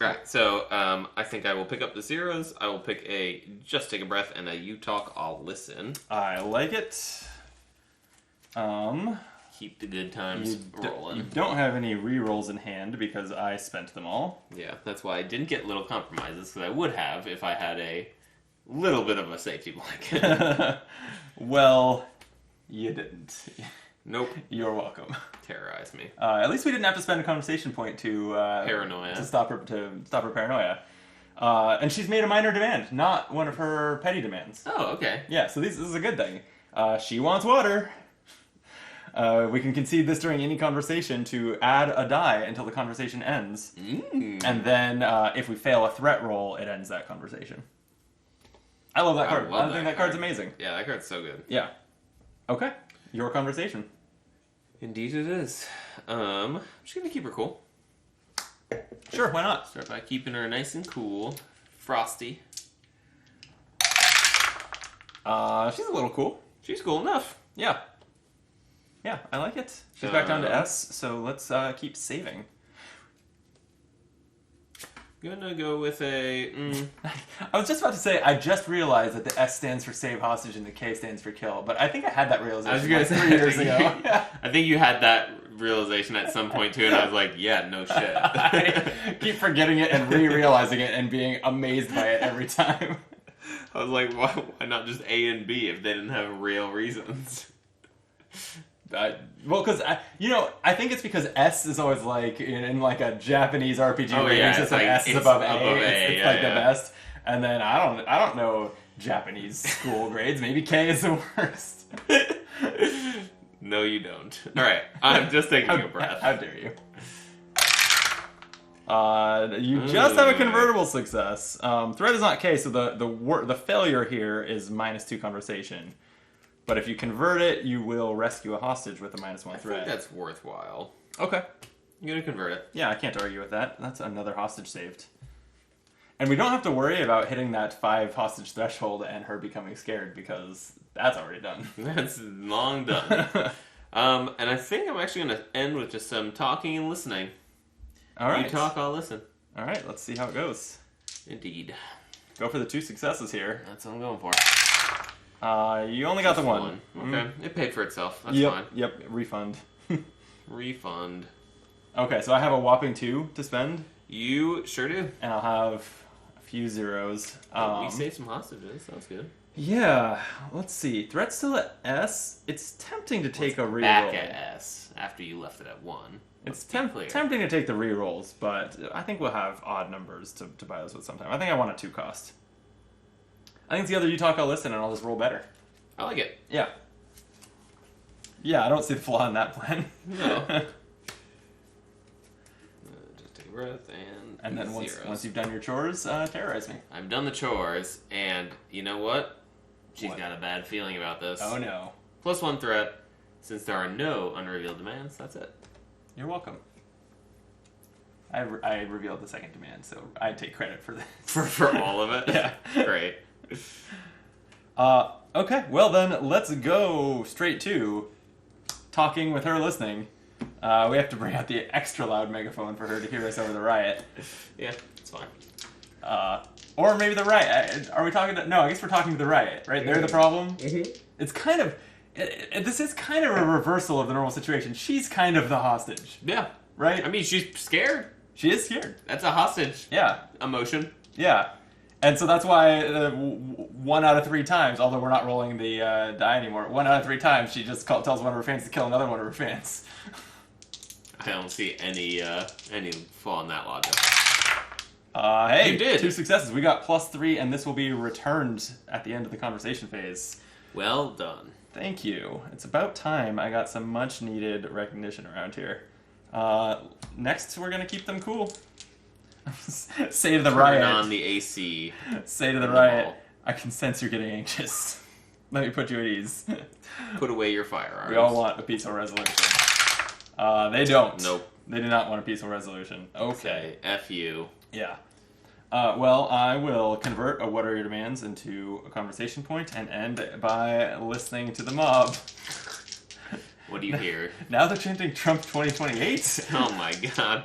Right, so I think I will pick up the zeros. I will pick a just take a breath and a you talk, I'll listen. I like it. Keep the good times rolling. You don't have any rerolls in hand because I spent them all. Yeah, that's why I didn't get little compromises, because I would have if I had a little bit of a safety blanket. Well, you didn't. Nope. You're welcome. Terrorize me. At least we didn't have to spend a conversation point to Paranoia. to stop her paranoia. And she's made a minor demand, not one of her petty demands. Oh, okay. Yeah, so this is a good thing. She wants water. We can concede this during any conversation to add a die until the conversation ends. And then if we fail a threat roll, it ends that conversation. I love that card. I think that card's amazing. Yeah, that card's so good. Yeah. Okay. Your conversation. Indeed it is. I'm just going to keep her cool. Sure, why not? Start by keeping her nice and cool. Frosty. She's a little cool. She's cool enough. Yeah. Yeah, I like it. She's back down to S, so let's keep saving. Gonna go with a... I was just about to say, I just realized that the S stands for save hostage and the K stands for kill, but I think I had that realization I was gonna say, 3 years ago. I think you had that realization at some point too, and I was like, yeah, no shit. I keep forgetting it and re-realizing it and being amazed by it every time. I was like, why not just A and B if they didn't have real reasons? Well, because I think it's because S is always like in like a Japanese RPG rating yeah, system. like, S is it's above A. above A, It's yeah, like yeah. the best. And then I don't know Japanese school grades. Maybe K is the worst. No, you don't. All right, I'm just taking a breath. How dare you? You just have a convertible success. Threat is not K, so the failure here is -2 conversation. But if you convert it, you will rescue a hostage with a -1 I threat. think that's worthwhile. Okay. I'm gonna convert it. Yeah, I can't argue with that. That's another hostage saved. And we don't have to worry about hitting that 5 hostage threshold and her becoming scared because that's already done. That's long done. And I think I'm actually gonna end with just some talking and listening. All right. You talk, I'll listen. All right, let's see how it goes. Indeed. Go for the 2 successes here. That's what I'm going for. You only got the one. Okay, it paid for itself. That's Yep, fine. Yep, refund. Refund. Okay, so I have a whopping 2 to spend, You sure do. and I'll have a few zeros. We saved some hostages. That was good. Yeah, let's see. Threat's still at S. It's tempting to take a reroll. Back at S after you left it at 1. It's Let's be clear. tempting to take the rerolls, but I think we'll have odd numbers to buy those with sometime. I think I want a 2 cost. I think it's the other you talk, I'll listen, and I'll just roll better. I like it. Yeah. Yeah, I don't see the flaw in that plan. No. Just take a breath And then zeros. once you've done your chores, terrorize me. I've done the chores, and you know what? She's What? got a bad feeling about this. Oh no. +1 threat. Since there are no unrevealed demands, that's it. You're welcome. I revealed the second demand, so I take credit for this. For all of it? Yeah. Great. Okay, well then, let's go straight to talking with her listening. We have to bring out the extra loud megaphone for her to hear us over the riot. Yeah, it's fine. Or maybe the riot. Are we talking to... No, I guess we're talking to the riot, right? They're the problem? Mm-hmm. It's kind of... this is kind of a reversal of the normal situation. She's kind of the hostage, Yeah. right? I mean, she's scared. She is scared. That's a hostage Yeah. emotion. Yeah. And so that's why 1 out of 3 times, although we're not rolling the die anymore, 1 out of 3 times she just tells one of her fans to kill another one of her fans. I don't see any flaw in that logic. Hey, You did. 2 successes. We got +3, and this will be returned at the end of the conversation phase. Well done. Thank you. It's about time I got some much-needed recognition around here. Next, we're going to keep them cool. Say to the riot. Turn on the AC. Say to the in the riot. hall. I can sense you're getting anxious. Let me put you at ease. Put away your firearms. We all want a peaceful resolution. They don't. Nope. They do not want a peaceful resolution. Okay. F you. Yeah. Well, I will convert a what are your demands into a conversation point and end by listening to the mob. What do you hear? Now they're chanting Trump 2028. Oh my god.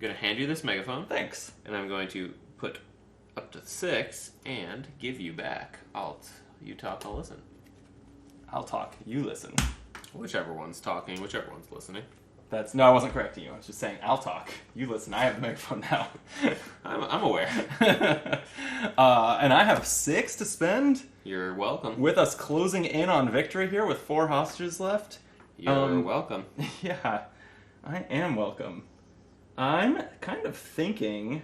going to hand you this megaphone. Thanks. And I'm going to put up to 6 and give you back. You talk, I'll listen. I'll talk. You listen. Whichever one's talking, whichever one's listening. No, I wasn't correcting you. I was just saying, I'll talk. You listen. I have the megaphone now. I'm aware. And I have 6 to spend. You're welcome. With us closing in on victory here with 4 hostages left. You're welcome. Yeah, I am welcome. I'm kind of thinking,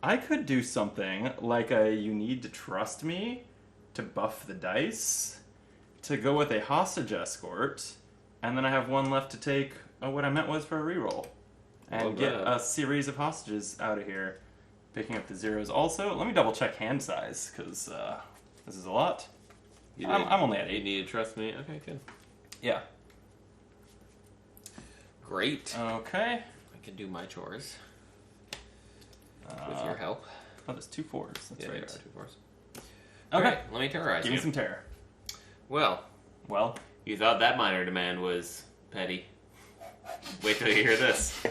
I could do something like you need to trust me to buff the dice, to go with a hostage escort, and then I have 1 left to take what I meant was for a reroll. And get a series of hostages out of here. Picking up the zeros also. Let me double check hand size, because this is a lot. I'm only at 8. You need to trust me? Okay, good. Yeah. Great. Okay. I can do my chores. With your help. Oh, there's 2 4s. That's right. There are 2 4s. Okay. Right, let me terrorize you. Give me some terror. Well, you thought that minor demand was petty. Wait till you hear this.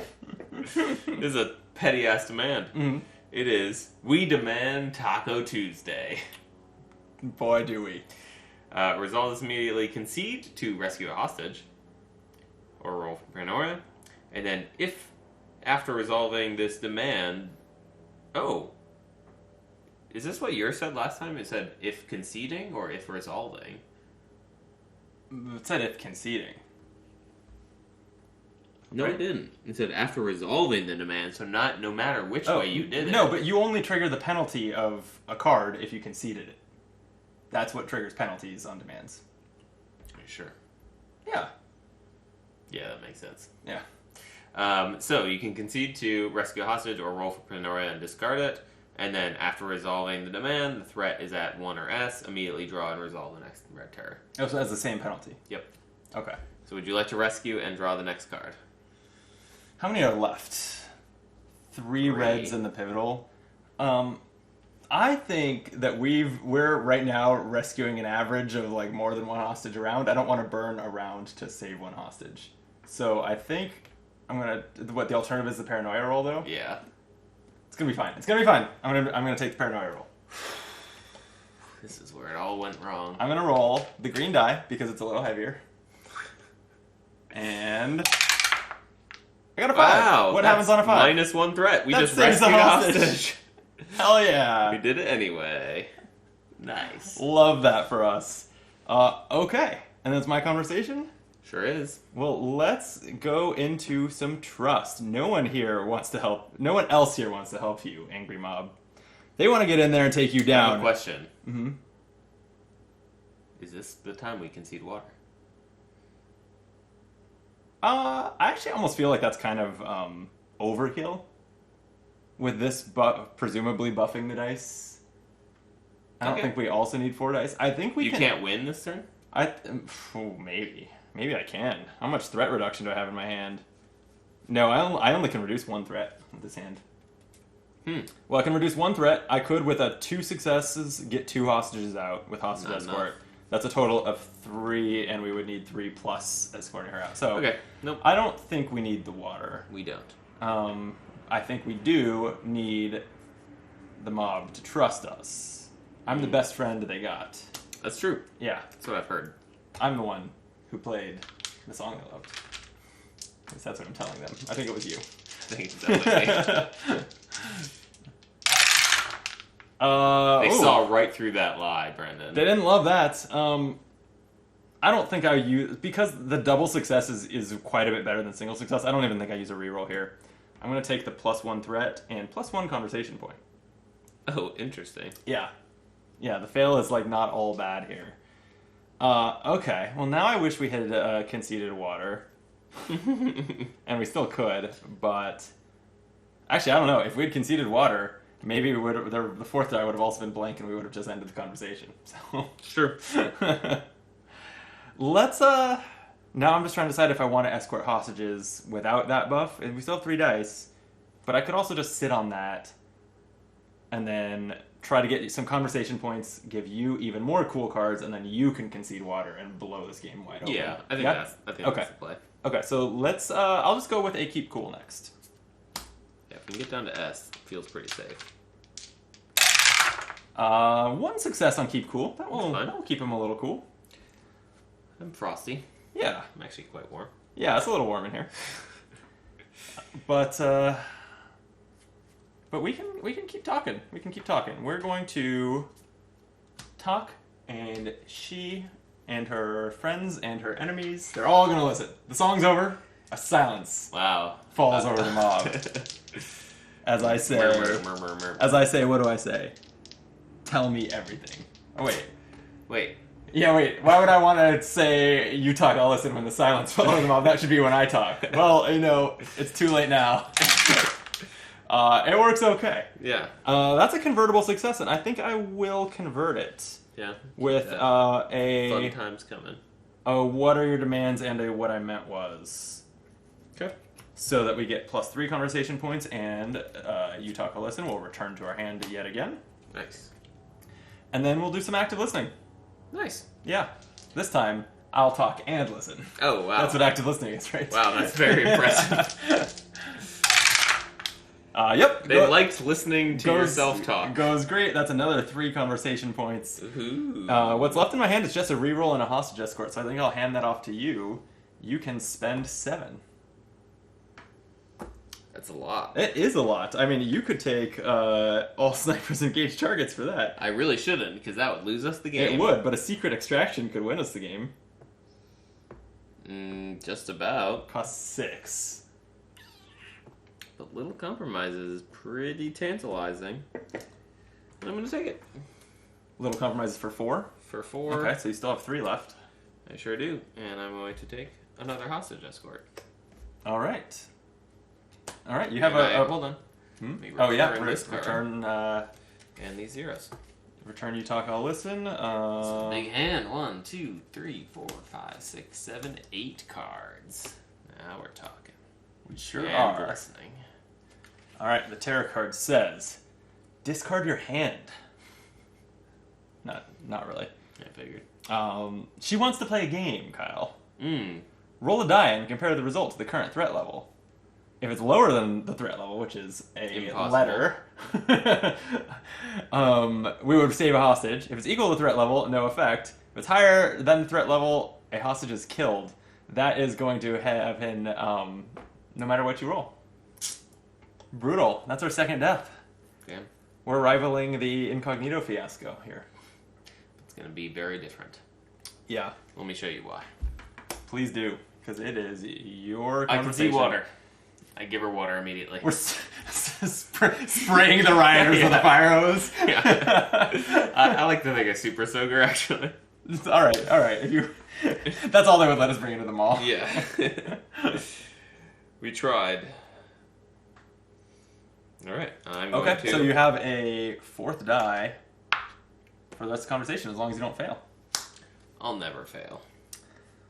This is a petty-ass demand. Mm-hmm. It is, we demand Taco Tuesday. Boy, do we. Resolve this immediately. Concede to rescue a hostage. Or roll for paranoia. And then if, after resolving this demand... Oh. Is this what yours said last time? It said if conceding or if resolving? It said if conceding. No, right? It didn't. It said after resolving the demand, so no matter which way you did it. No, but you only trigger the penalty of a card if you conceded it. That's what triggers penalties on demands. Are you sure? Yeah. Yeah, that makes sense. Yeah. So you can concede to rescue a hostage or roll for paranoia and discard it. And then after resolving the demand, the threat is at 1 or S. Immediately draw and resolve the next red terror. Oh, so that's the same penalty? Yep. Okay. So would you like to rescue and draw the next card? How many are left? 3 reds in the pivotal. I think that we're right now rescuing an average of like more than 1 hostage a round. I don't want to burn a round to save 1 hostage. So I think I'm gonna. What the alternative is the paranoia roll though? Yeah. It's gonna be fine. It's gonna be fine. I'm gonna take the paranoia roll. This is where it all went wrong. I'm gonna roll the green die because it's a little heavier. And I got a 5. Wow. What happens on a 5? -1 threat. We that just saves rescued a a hostage. hostage. Hell yeah. We did it anyway. Nice. Love that for us. Okay. And that's my conversation? Sure is. Well, let's go into some trust. No one else here wants to help you, Angry Mob. They want to get in there and take you down. I have a question. Mm-hmm. Is this the time we concede water? I actually almost feel like that's kind of overkill. With this presumably buffing the dice. I don't think we also need 4 dice. I think we You can't win this turn? Maybe. Maybe I can. How much threat reduction do I have in my hand? No, I only can reduce 1 threat with this hand. Well, I can reduce 1 threat. I could, with 2 successes, get 2 hostages out with hostage escort. That's a total of 3, and we would need 3 plus escorting her out. So, okay, nope. I don't think we need the water. We don't. I think we do need the mob to trust us. I'm the best friend they got. That's true. Yeah. That's what I've heard. I'm the one who played the song they loved. At least that's what I'm telling them. I think it was you. I think it's definitely me. They saw right through that lie, Brendan. They didn't love that. I don't think I use... Because the double success is quite a bit better than single success, I don't even think I use a reroll here. I'm going to take the +1 threat and +1 conversation point. Oh, interesting. Yeah. Yeah, the fail is like not all bad here. Okay. Well, now I wish we had conceded water. And we still could, but... Actually, I don't know. If we had conceded water, maybe we the 4th die would have also been blank and we would have just ended the conversation. So Sure. Let's, now I'm just trying to decide if I want to escort hostages without that buff. And we still have 3 dice. But I could also just sit on that and then try to get some conversation points, give you even more cool cards, and then you can concede water and blow this game wide open. Yeah, I think Yeah? that's Okay. that's the play. Okay, so let's. I'll just go with a keep cool next. Yeah, if we can get down to S, it feels pretty safe. One success on keep cool. That's fine. That will keep him a little cool. I'm frosty. Yeah, I'm actually quite warm. yeah, it's a little warm in here. But we can keep talking. We can keep talking. We're going to talk, and she and her friends and her enemies, they're all gonna listen. The song's over. A silence Wow. falls over the mob. As I say, what do I say? Tell me everything. Oh wait. Wait. Yeah, wait. Why would I want to say you talk, I'll listen when the silence falls over the mob? That should be when I talk. Well, it's too late now. It works okay. Yeah. That's a convertible success, and I think I will convert it Yeah. with Fun times coming. what are your demands and a what I meant was. Okay. So that we get +3 conversation points, and you talk, I'll listen. We'll return to our hand yet again. Nice. And then we'll do some active listening. Nice. Yeah. This time, I'll talk and listen. Oh, wow. That's what active listening is, right? Wow, that's very impressive. Yep. They liked listening to yourself talk. Goes great. That's another 3 conversation points. Ooh. What's left in my hand is just a reroll and a hostage escort, so I think I'll hand that off to you. You can spend 7. That's a lot. It is a lot. I mean, you could take all snipers engaged targets for that. I really shouldn't, because that would lose us the game. It would, but a secret extraction could win us the game. Just about. Costs 6. But little compromises is pretty tantalizing. I'm going to take it. Little compromises for 4. For 4. Okay, so you still have 3 left. I sure do. And I'm going to take another hostage escort. All right. All right, you have hold on. Oh yeah, this card. return. And these zeros. Return you talk, I'll listen. Big hand. 1, 2, 3, 4, 5, 6, 7, 8 cards. Now we're talking. We sure and are. listening. All right, the tarot card says, discard your hand. Not really. I figured. She wants to play a game, Kyle. Mm. Roll a die and compare the result to the current threat level. If it's lower than the threat level, which is a Impossible. letter, we would save a hostage. If it's equal to the threat level, no effect. If it's higher than the threat level, a hostage is killed. That is going to have him, no matter what you roll. Brutal. That's our second death. Damn. We're rivaling the incognito fiasco here. It's going to be very different. Yeah. Let me show you why. Please do, because it is your I can see conversation. water. I give her water immediately. We're spraying the rioters with a fire hose. Yeah. I like to think a super soaker, actually. All right. If you, that's all they would let us bring into the mall. Yeah. We tried. All right. I'm going Okay, to... so you have a 4th die for the rest of the conversation, as long as you don't fail. I'll never fail.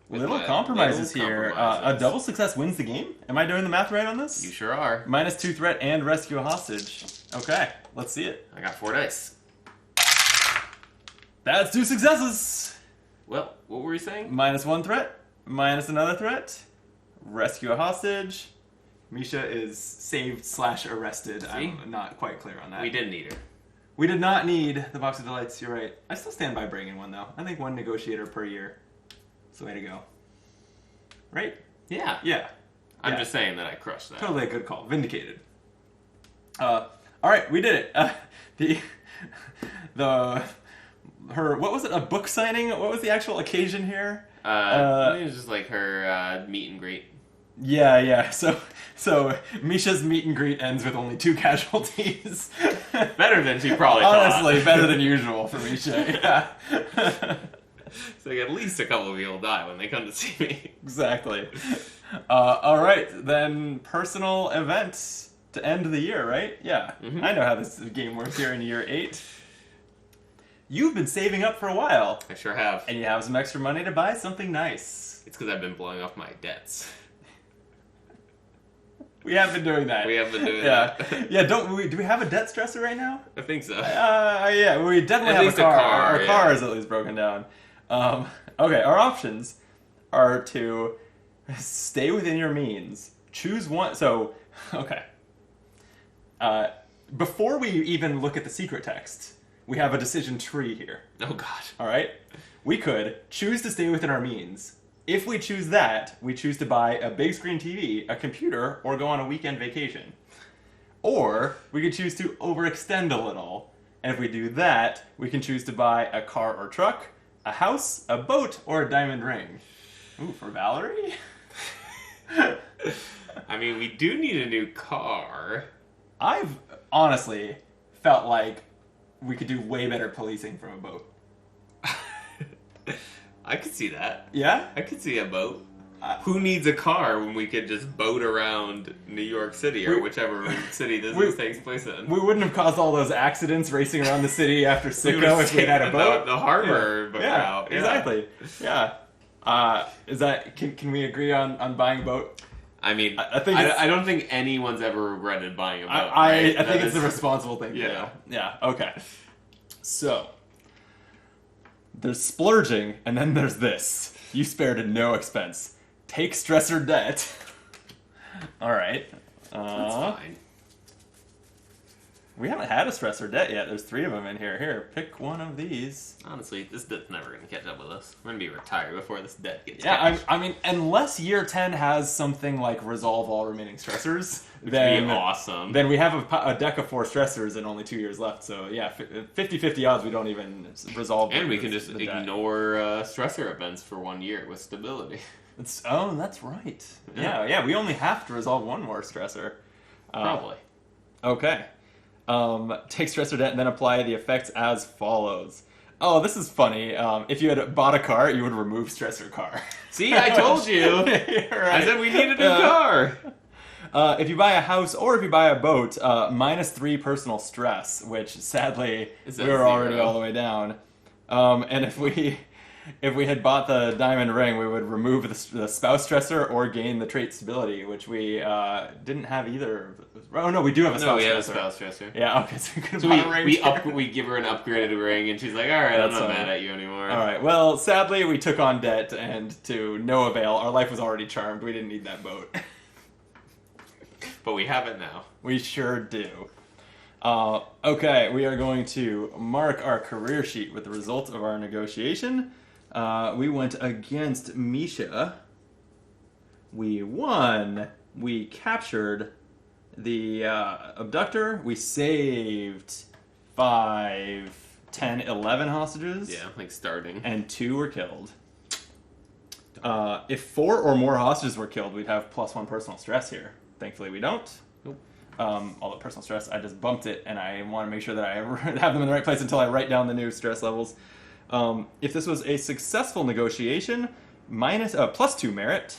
With Little my compromises little here. compromises. A double success wins the game. Am I doing the math right on this? You sure are. -2 threat and rescue a hostage. Okay, let's see it. I got 4 dice. That's 2 successes. Well, what were you saying? -1 threat, minus another threat, rescue a hostage. Misha is saved/arrested. I'm not quite clear on that. We didn't need her. We did not need the Box of Delights, you're right. I still stand by bringing one, though. I think 1 negotiator per year. It's the way to go. Right? Yeah. Yeah. I'm Yeah. just saying that I crushed that. Totally a good call. Vindicated. Alright, we did it. What was it? A book signing? What was the actual occasion here? I think it was just like her meet and greet. Yeah. So Misha's meet and greet ends with only 2 casualties. Better than she probably thought. Honestly, better than usual for Misha. Yeah. So like, at least a couple of people die when they come to see me. Exactly. All right, then personal events to end the year, right? Yeah. Mm-hmm. I know how this game works here in year 8. You've been saving up for a while, I sure have. and you have some extra money to buy something nice. It's because I've been blowing off my debts. We have been doing that. We have been doing Yeah. that. Yeah, do we have a debt stressor right now? I think so. Yeah, we definitely At have least a car. a car, Our yeah. car is at least broken down. Okay, our options are to stay within your means. Choose one. So, okay. Before we even look at the secret text, we have a decision tree here. Oh God. All right? We could choose to stay within our means. If we choose that, we choose to buy a big screen TV, a computer, or go on a weekend vacation. Or we could choose to overextend a little. And if we do that, we can choose to buy a car or truck, a house, a boat, or a diamond ring. Ooh, for Valerie? I mean, we do need a new car. I've honestly felt like we could do way better policing from a boat. I could see that. Yeah? I could see a boat. Who needs a car when we could just boat around New York City or whichever city this takes place in? We wouldn't have caused all those accidents racing around the city after We would Sicko have if we had a taken boat. The harbor route. Yeah, exactly. Yeah. Is that can we agree on buying a boat? I mean, I I don't think anyone's ever regretted buying a boat. I right? think it's the responsible thing to Yeah. do. Yeah, okay. So, there's splurging, and then there's this. You spared no expense. Take stressor debt. All right. That's fine. We haven't had a stressor debt yet. There's 3 of them in here. Here, pick one of these. Honestly, this debt's never going to catch up with us. We're going to be retired before this debt gets Yeah, cashed. I mean, unless year 10 has something like resolve all remaining stressors, Which then would be awesome. Then we have a deck of 4 stressors and only 2 years left. So yeah, 50-50 odds we don't even resolve. And we can just the debt. ignore stressor events for 1 year with stability. That's right. Yeah. We only have to resolve 1 more stressor. Probably. Okay. Take stressor debt and then apply the effects as follows. Oh, this is funny. If you had bought a car, you would remove stressor car. See, I told you. You're right. I said we need a new car. If you buy a house or if you buy a boat, -3 personal stress, which sadly Is we that were already 0? all the way down. And if we had bought the diamond ring, we would remove the spouse stressor or gain the trait stability, which we didn't have either. Oh no, we do have a spouse No, we have a stressor. spouse stressor. Yeah, okay, so we could have So bought a ring. we give her an upgraded ring, and she's like, "All right, I'm That's not fine. mad at you anymore." All right. Well, sadly, we took on debt, and to no avail. Our life was already charmed. We didn't need that boat. But we have it now. We sure do. Okay, we are going to mark our career sheet with the results of our negotiation. We went against Misha. We won. We captured the abductor. We saved 5, 10, 11 hostages. Yeah, like starting. And 2 were killed. If 4 or more hostages were killed, we'd have +1 personal stress here. Thankfully, we don't. Nope. All the personal stress, I just bumped it, and I want to make sure that I have them in the right place until I write down the new stress levels. If this was a successful negotiation, +2 merit,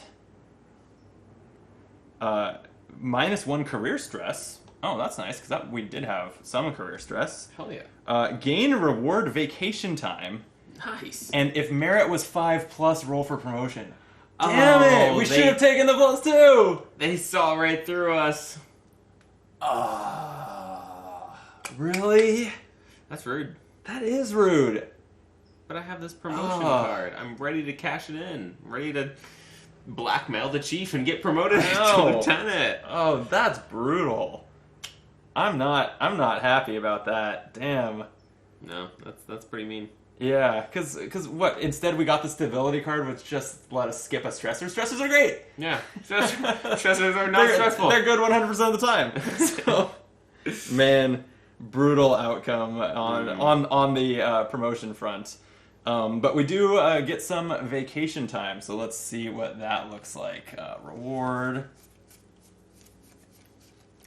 -1 career stress. Oh, that's nice, because we did have some career stress. Hell yeah. Gain reward vacation time. Nice. And if merit was 5+, roll for promotion. Damn it! We they- should have taken the +2! They saw right through us. Really? That's rude. That is rude. But I have this promotion card. I'm ready to cash it in. I'm ready to blackmail the chief and get promoted to No. lieutenant. Oh, that's brutal. I'm not happy about that. Damn. No, that's pretty mean. Yeah, because what? Instead, we got the stability card, which just let us skip a stressor. Stressors are great. Yeah, stressors are not stressful. They're good 100% of the time. So, man, brutal outcome on the promotion front. But we do get some vacation time, so let's see what that looks like. Reward.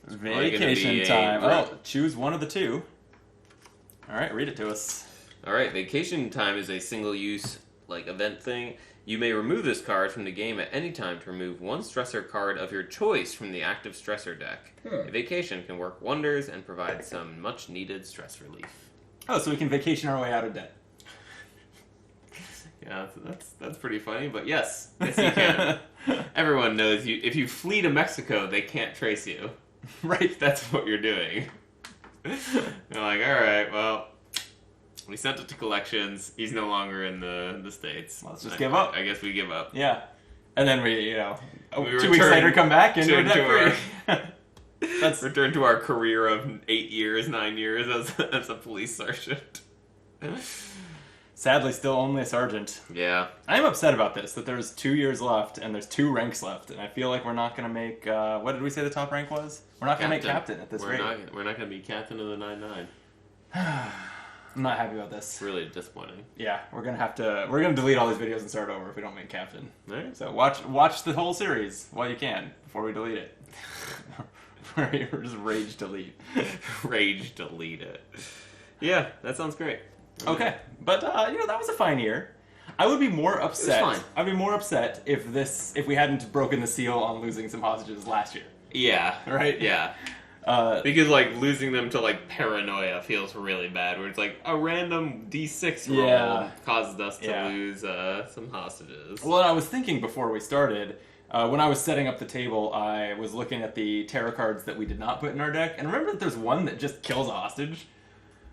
Vacation time. Oh, choose one of the 2. All right, read it to us. All right, vacation time is a single-use event thing. You may remove this card from the game at any time to remove 1 stressor card of your choice from the active stressor deck. A vacation can work wonders and provide some much-needed stress relief. Oh, so we can vacation our way out of debt. Yeah, that's pretty funny, but yes you can. Everyone knows you. If you flee to Mexico, they can't trace you. Right. That's what you're doing. You're like, all right, well, we sent it to collections. He's no longer in the States. Let's just give up. I guess we give up. Yeah. And then we, 2 weeks return later come back and we're to our- debt free. That's Return to our career of 8 years, 9 years as a police sergeant. sadly still only a sergeant. Yeah. I'm upset about this, that there's 2 years left and there's 2 ranks left, and I feel like we're not going to make, what did we say the top rank was? We're not going to make captain at this rate. We're not going to be captain of the 9-9. I'm not happy about this. It's really disappointing. Yeah, we're gonna delete all these videos and start over if we don't make captain. Right. So watch the whole series while you can before we delete it. Or just rage delete. Rage delete it. Yeah, that sounds great. Okay, but that was a fine year. I would be more upset. It was fine. I'd be more upset if we hadn't broken the seal on losing some hostages last year. Yeah. Right? Yeah. Because losing them to paranoia feels really bad. Where it's a random D6 roll caused us to lose some hostages. Well, I was thinking before we started, when I was setting up the table, I was looking at the tarot cards that we did not put in our deck, and remember that there's one that just kills a hostage.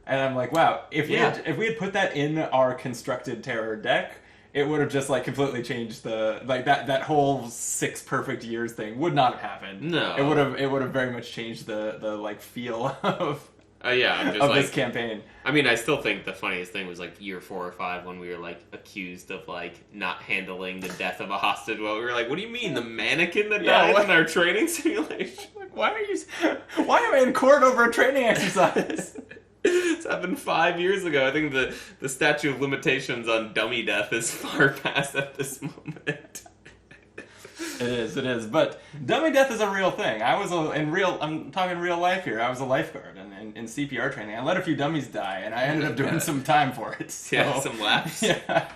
And I'm like, wow, if we had put that in our constructed tarot deck, it would have just completely changed that whole 6 perfect years thing would not have happened. No, it would have very much changed the feel of this campaign. I mean, I still think the funniest thing was year 4 or 5 when we were accused of not handling the death of a hostage. Well, we were like, what do you mean the mannequin that died in our training simulation? Why am I in court over a training exercise? It's happened 5 years ago. I think the statute of limitations on dummy death is far past at this moment. It is. But dummy death is a real thing. I'm talking real life here. I was a lifeguard and in CPR training. I let a few dummies die, and I ended up doing some time for it. So. Yeah, some laps. Yeah.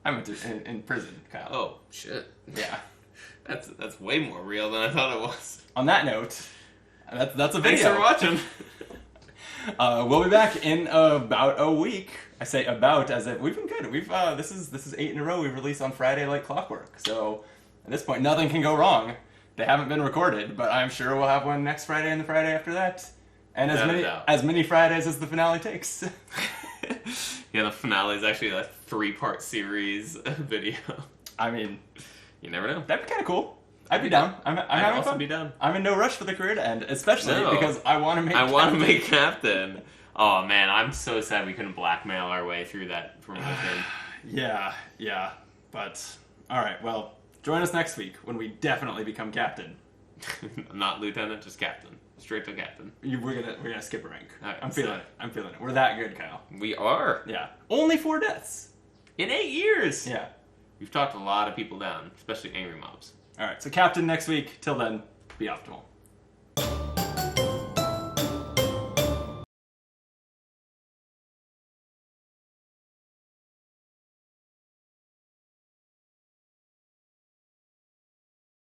I'm in prison, Kyle. Oh, shit. Yeah. That's way more real than I thought it was. On that note, that's a video. Thanks for watching. We'll be back in about a week. I say about as if we've been good. We've this is 8 in a row we've released on Friday like clockwork. So at this point, nothing can go wrong. They haven't been recorded, but I'm sure we'll have one next Friday and the Friday after that, and as many Fridays as the finale takes. Yeah, the finale is actually a 3-part series video. I mean, you never know. That'd be kind of cool. I'd be down. I'd also be down. I'm in no rush for the career to end, especially because I want to make. I want to make captain. Oh man, I'm so sad we couldn't blackmail our way through that promotion. Yeah. But all right, well, join us next week when we definitely become captain. Not lieutenant, just captain. Straight to captain. We're gonna skip a rank. Right, I'm feeling it. We're that good, Kyle. We are. Yeah. Only 4 deaths in 8 years. Yeah. We've talked a lot of people down, especially angry mobs. All right, so captain next week. Till then, be optimal.